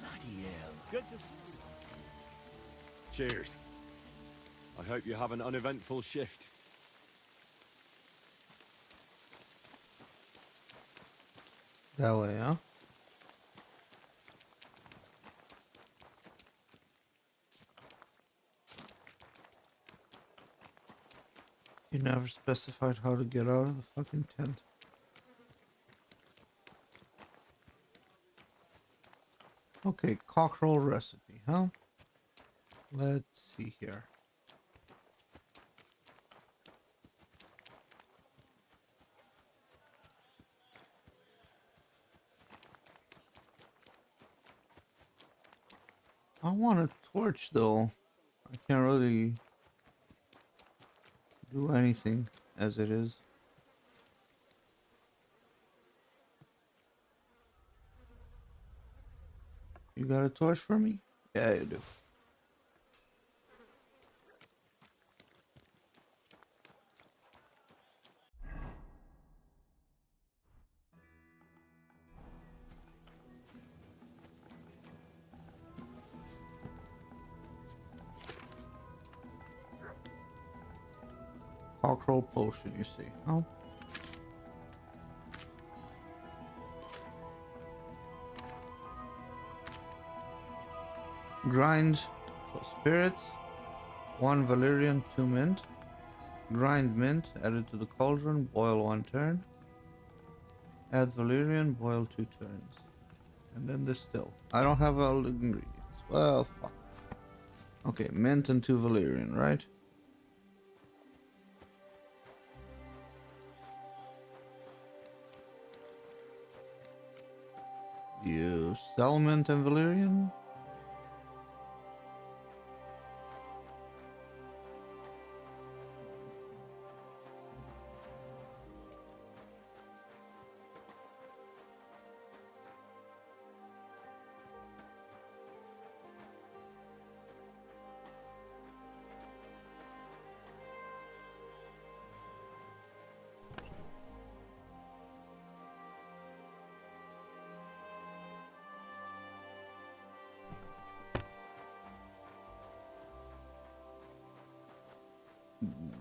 Bloody hell. Good to see you. Cheers. I hope you have an uneventful shift. That way, huh? You never specified how to get out of the fucking tent. Okay, cockerel recipe, huh? Let's see here. I want a torch though. I can't really do anything as it is. You got a torch for me? Yeah, you do. Cockerel potion, you see. Oh. Grind, so spirits, 1 valerian, 2 mint. Grind mint, add it to the cauldron, boil 1 turn. Add valerian, boil 2 turns. And then distill. I don't have all the ingredients. Well, fuck. Okay, mint and 2 valerian, right? You sell mint and valerian?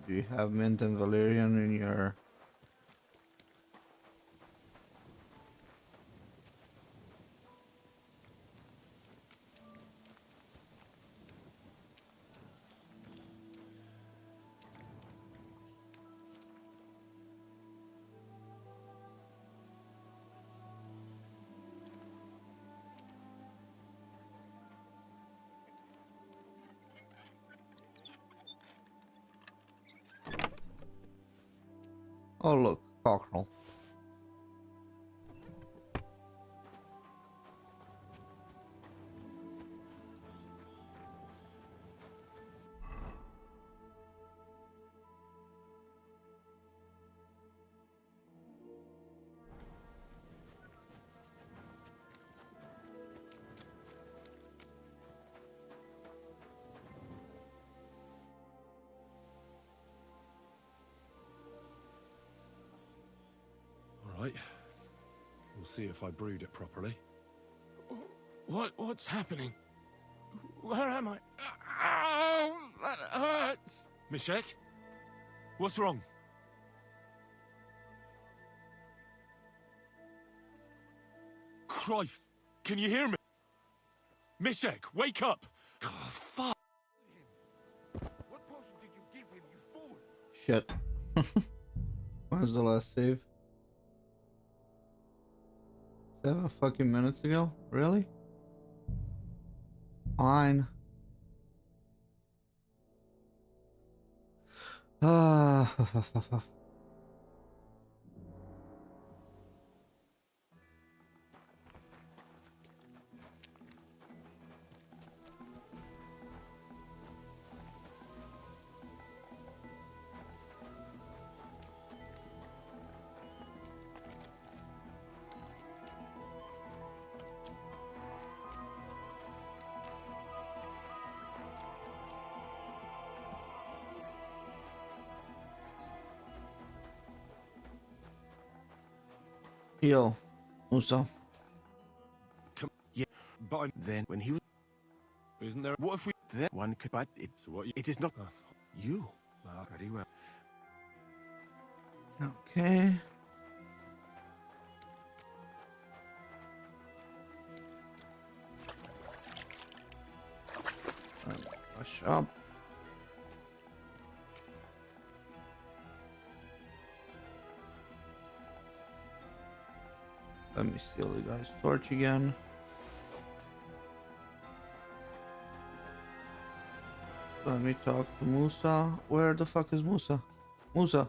Do you have mint and valerian in your... Oh look, cockerel. All right. We'll see if I brewed it properly. What's happening? Where am I? Ow, that hurts! Mishek? What's wrong? Christ! Can you hear me? Mishek, wake up! Oh, fuck! What potion did you give him, you fool? Shit. When's the last save? 7 fucking minutes ago? Really? Fine. Ah. Yo, Musa. Come, yeah, but then when he was... Isn't there... What if we... That one could... But it... So what you... It is not... You. Very well. Okay. Brush up. Let me steal the guy's torch again. Let me talk to Musa. Where the fuck is Musa? Musa.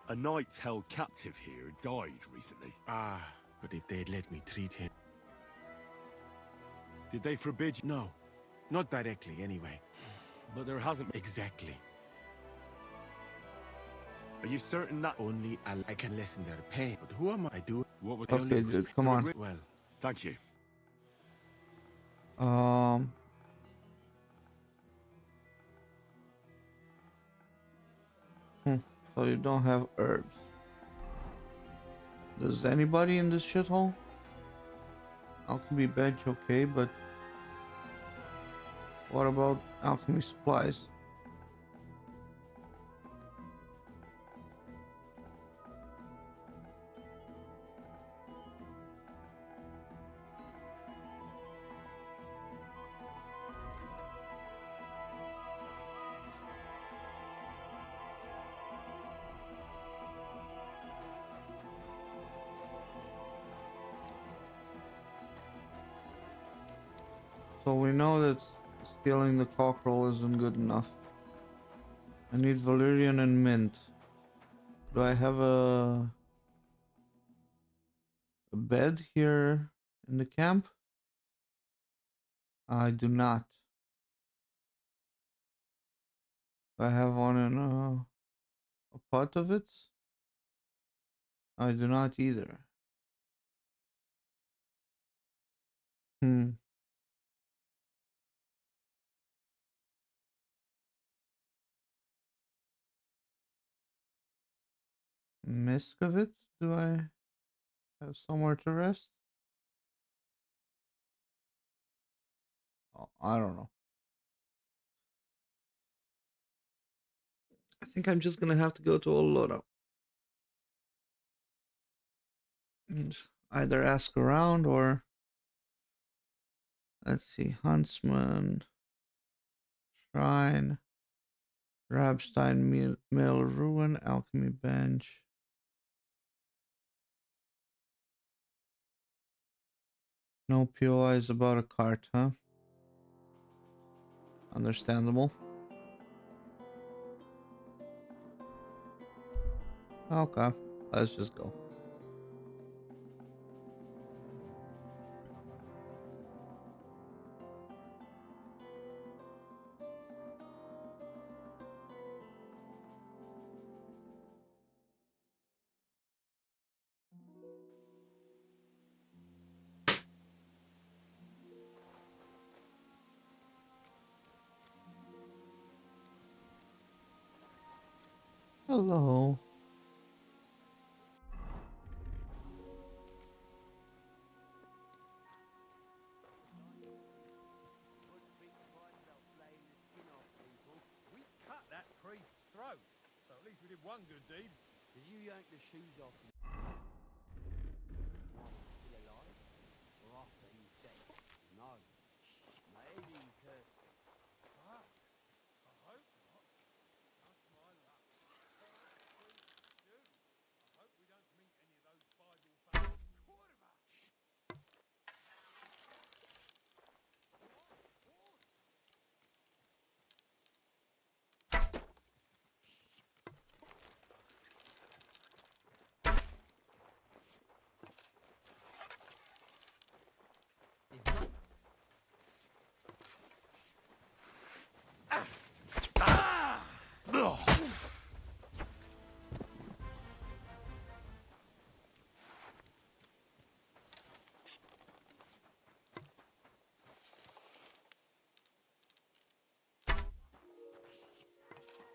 A knight held captive here died recently. Ah, but if they'd let me treat him... Did they forbid you? No, not directly anyway. But there hasn't... Exactly. Are you certain that... Only I can lessen their pain. But who am I do? What was... Okay, dude, come on. Well, thank you. So you don't have herbs. Does anybody in this shithole? Alchemy bench, okay, but what about alchemy supplies? So we know that stealing the cockerel isn't good enough. I need valerian and mint. Do I have a bed here in the camp? I do not. Do I have one in a pot of it? I do not either. Hmm. Miskovitz? Do I have somewhere to rest? Oh, I don't know. I think I'm just gonna have to go to Olora and either ask around or let's see, Huntsman, Shrine, Rabstein Mill, Ruin, Alchemy Bench. No POIs about a cart, huh? Understandable. Okay, let's just go. Hello. We cut that priest's throat, so at least we did one good deed. Did you yank the shoes off him while he was still alive? Or after he's dead? No. Maybe he cursed him. Fuck. I hope not. Just my luck. I hope we don't meet any of those Bible-facing quarterbacks.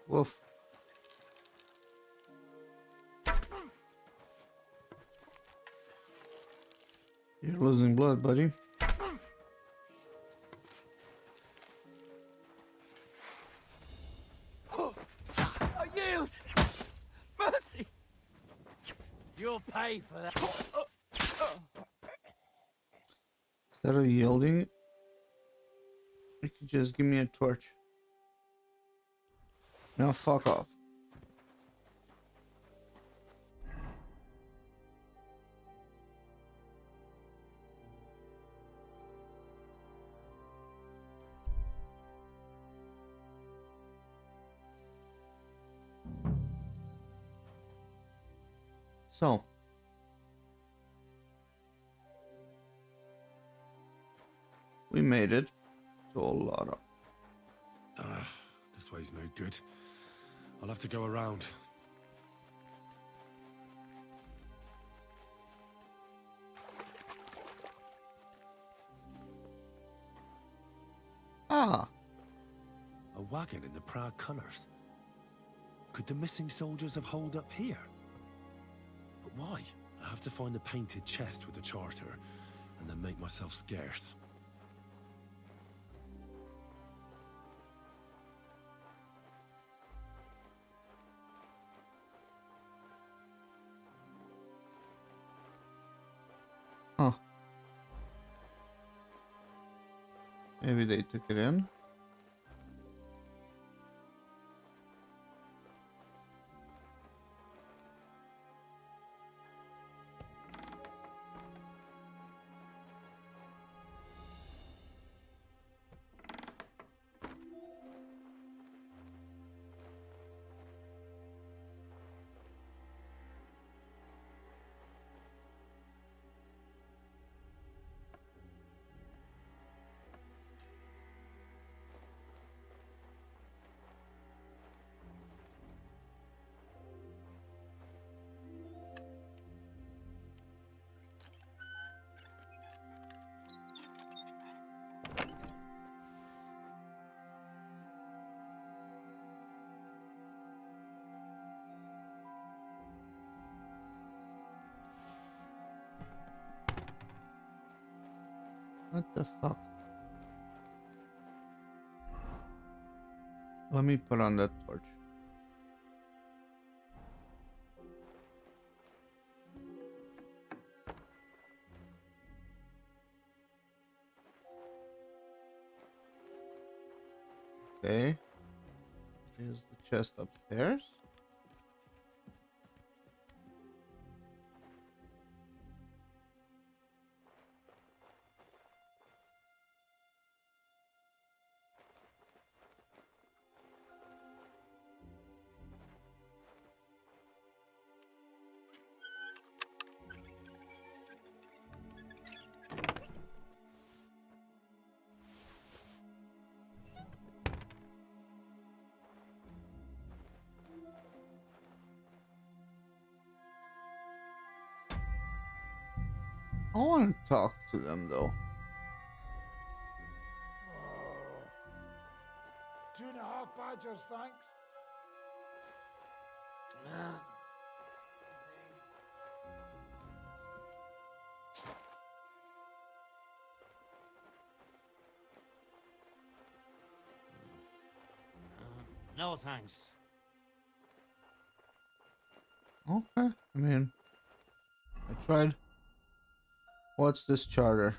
Woof. You're losing blood, buddy. I yield! Mercy! You'll pay for that. Instead of yielding, you could just give me a torch. Now fuck off. So, we made it to Olora. This way's no good. I'll have to go around. Ah. A wagon in the proud colours. Could the missing soldiers have holed up here? But why? I have to find the painted chest with the charter, and then make myself scarce. Huh. Maybe they took it in. What the fuck? Let me put on that torch. Okay. Here's the chest upstairs. I want to talk to them though. 2.5 badgers, thanks. No thanks. Okay. I mean, I tried. What's this charter?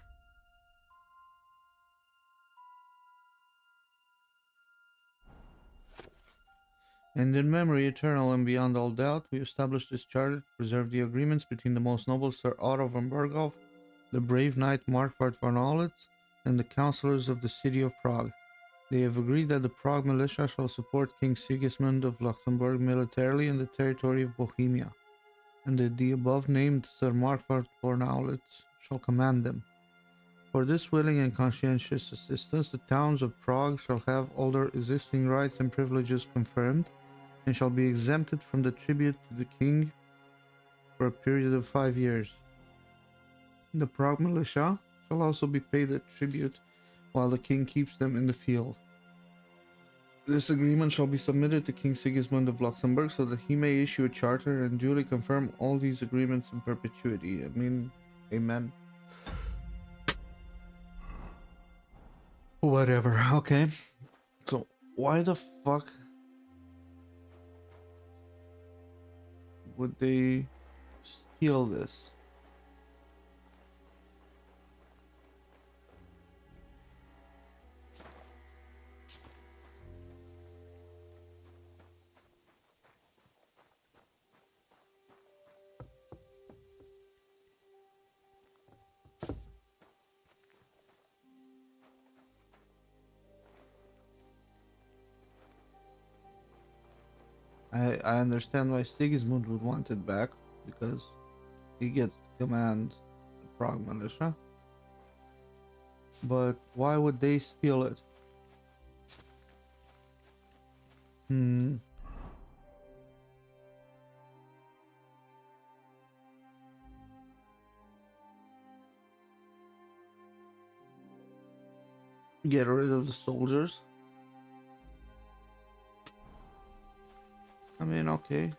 And in memory, eternal and beyond all doubt, we established this charter to preserve the agreements between the most noble Sir Otto von Berghoff, the brave knight Markvart von Aulitz, and the councillors of the city of Prague. They have agreed that the Prague militia shall support King Sigismund of Luxembourg militarily in the territory of Bohemia, and that the above-named Sir Markvart von Aulitz shall command them. For this willing and conscientious assistance, the towns of Prague shall have all their existing rights and privileges confirmed, and shall be exempted from the tribute to the king for a period of 5 years. The Prague militia shall also be paid a tribute while the king keeps them in the field. This agreement shall be submitted to King Sigismund of Luxembourg so that he may issue a charter and duly confirm all these agreements in perpetuity. I mean, amen. Whatever, okay. So, why the fuck would they steal this? I understand why Sigismund would want it back, because he gets to command the Prague militia. But why would they steal it? Get rid of the soldiers? I mean, okay.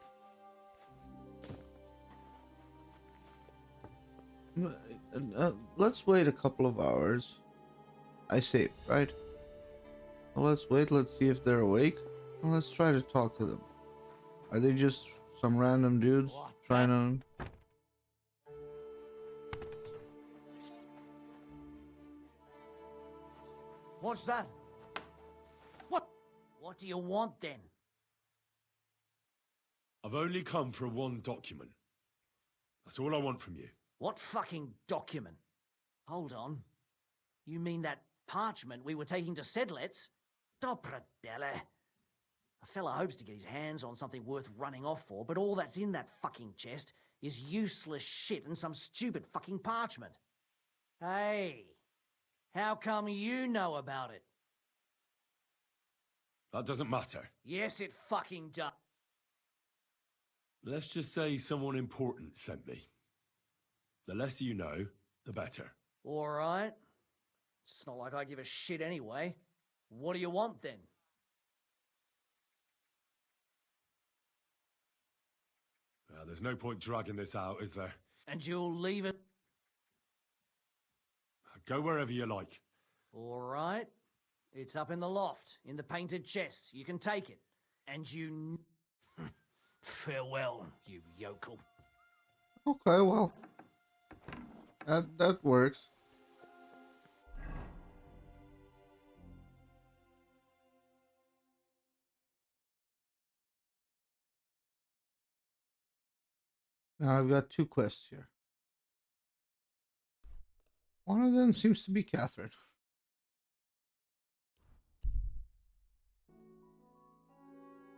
Let's wait a couple of hours. I saved, right? Well, let's wait, let's see if they're awake, and let's try to talk to them. Are they just some random dudes trying to... What's that? What do you want then? I've only come for one document. That's all I want from you. What fucking document? Hold on. You mean that parchment we were taking to Sedlitz? Dobrodele. A fella hopes to get his hands on something worth running off for, but all that's in that fucking chest is useless shit and some stupid fucking parchment. Hey, how come you know about it? That doesn't matter. Yes, it fucking does. Let's just say someone important sent me. The less you know, the better. All right. It's not like I give a shit anyway. What do you want then? There's no point dragging this out, is there? And you'll leave it? Go wherever you like. All right. It's up in the loft, in the painted chest. You can take it. And you... Farewell, you yokel. Okay, well, that works. Now I've got 2 quests here. One of them seems to be Catherine.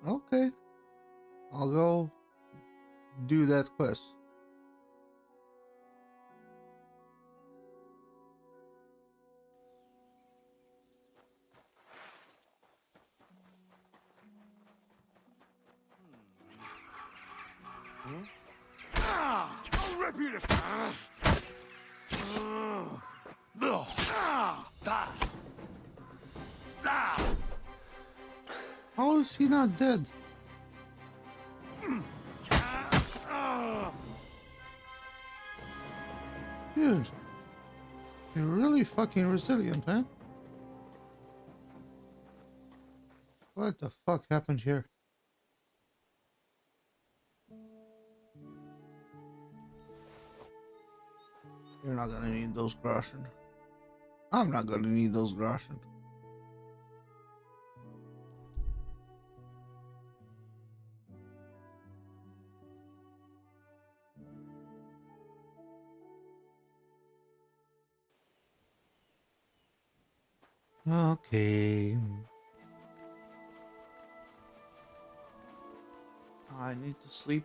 Okay, I'll go do that quest. I'll rip you to... How is he not dead? Dude, you're really fucking resilient, huh? What the fuck happened here? You're not gonna need those groschen. I'm not gonna need those groschen. Okay. I need to sleep.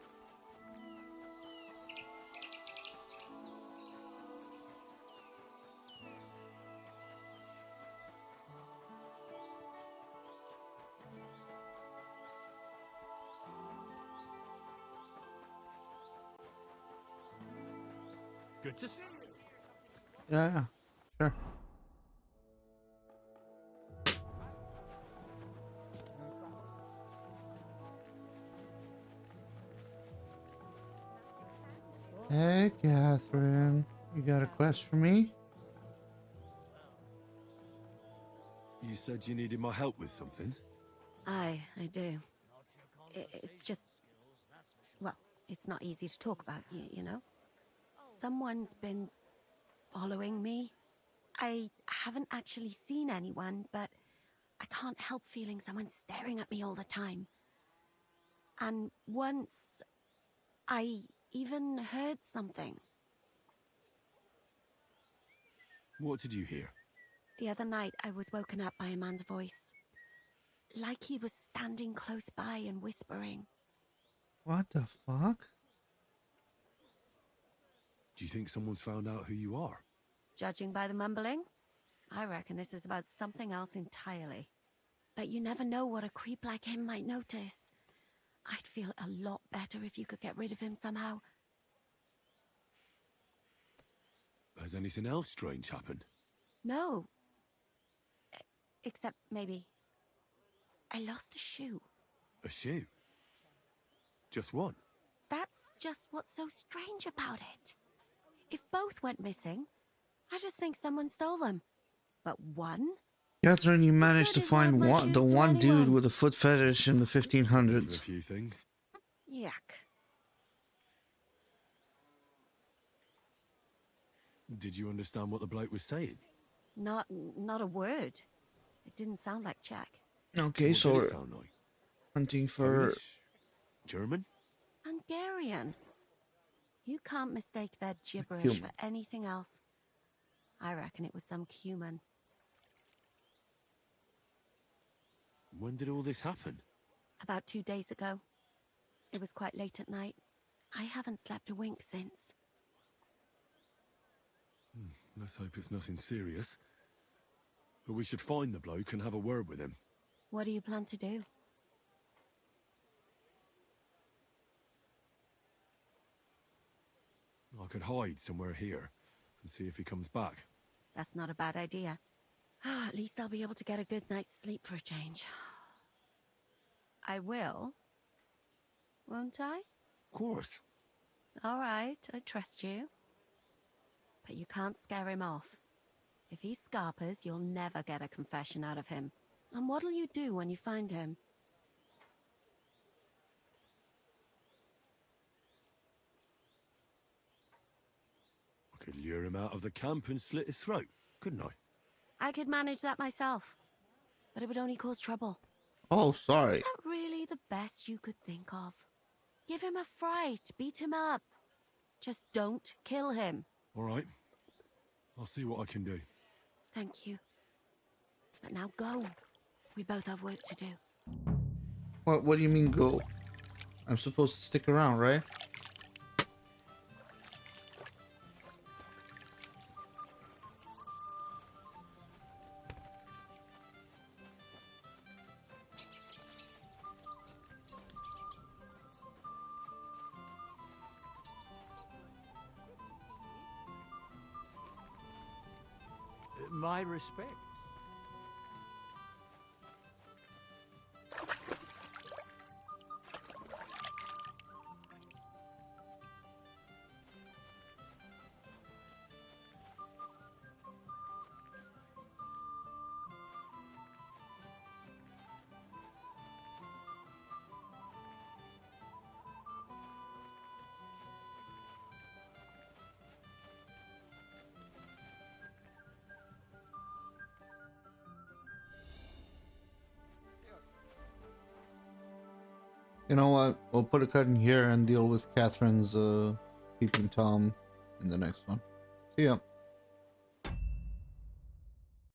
Good to see you. Yeah, sure. Hey, Catherine. You got a quest for me? You said you needed my help with something? I do. It's just... Well, it's not easy to talk about, you know? Someone's been following me. I haven't actually seen anyone, but I can't help feeling someone staring at me all the time. And once, I even heard something. What did you hear? The other night, I was woken up by a man's voice. Like he was standing close by and whispering. What the fuck? Do you think someone's found out who you are? Judging by the mumbling, I reckon this is about something else entirely. But you never know what a creep like him might notice. I'd feel a lot better if you could get rid of him somehow. Has anything else strange happened? No. Except maybe... I lost a shoe. A shoe? Just one? That's just what's so strange about it. If both went missing, I just think someone stole them. But one? Catherine, you managed to good is not find my the shoes to one dude anyone. with a foot fetish in the For 1500s. a few things. Yuck. Did you understand what the bloke was saying? Not a word. It didn't sound like Czech. Okay, What so did we're it sound like? hunting for... Polish? German? Hungarian. You can't mistake their gibberish Human. for anything else. I reckon it was some cumin. When did all this happen? About 2 days ago. It was quite late at night. I haven't slept a wink since. Let's hope it's nothing serious. But we should find the bloke and have a word with him. What do you plan to do? I could hide somewhere here and see if he comes back. That's not a bad idea. At least I'll be able to get a good night's sleep for a change. I will. Won't I? Of course. All right, I trust you. But you can't scare him off. If he scarpers, you'll never get a confession out of him. And what'll you do when you find him? I could lure him out of the camp and slit his throat, couldn't I? I could manage that myself, but it would only cause trouble. Oh, sorry. Is that really the best you could think of? Give him a fright, beat him up. Just don't kill him. All right. I'll see what I can do. Thank you. But now go. We both have work to do. What do you mean go? I'm supposed to stick around, right? My respect. You know what? We'll put a cut in here and deal with Catherine's peeping Tom in the next one. See ya.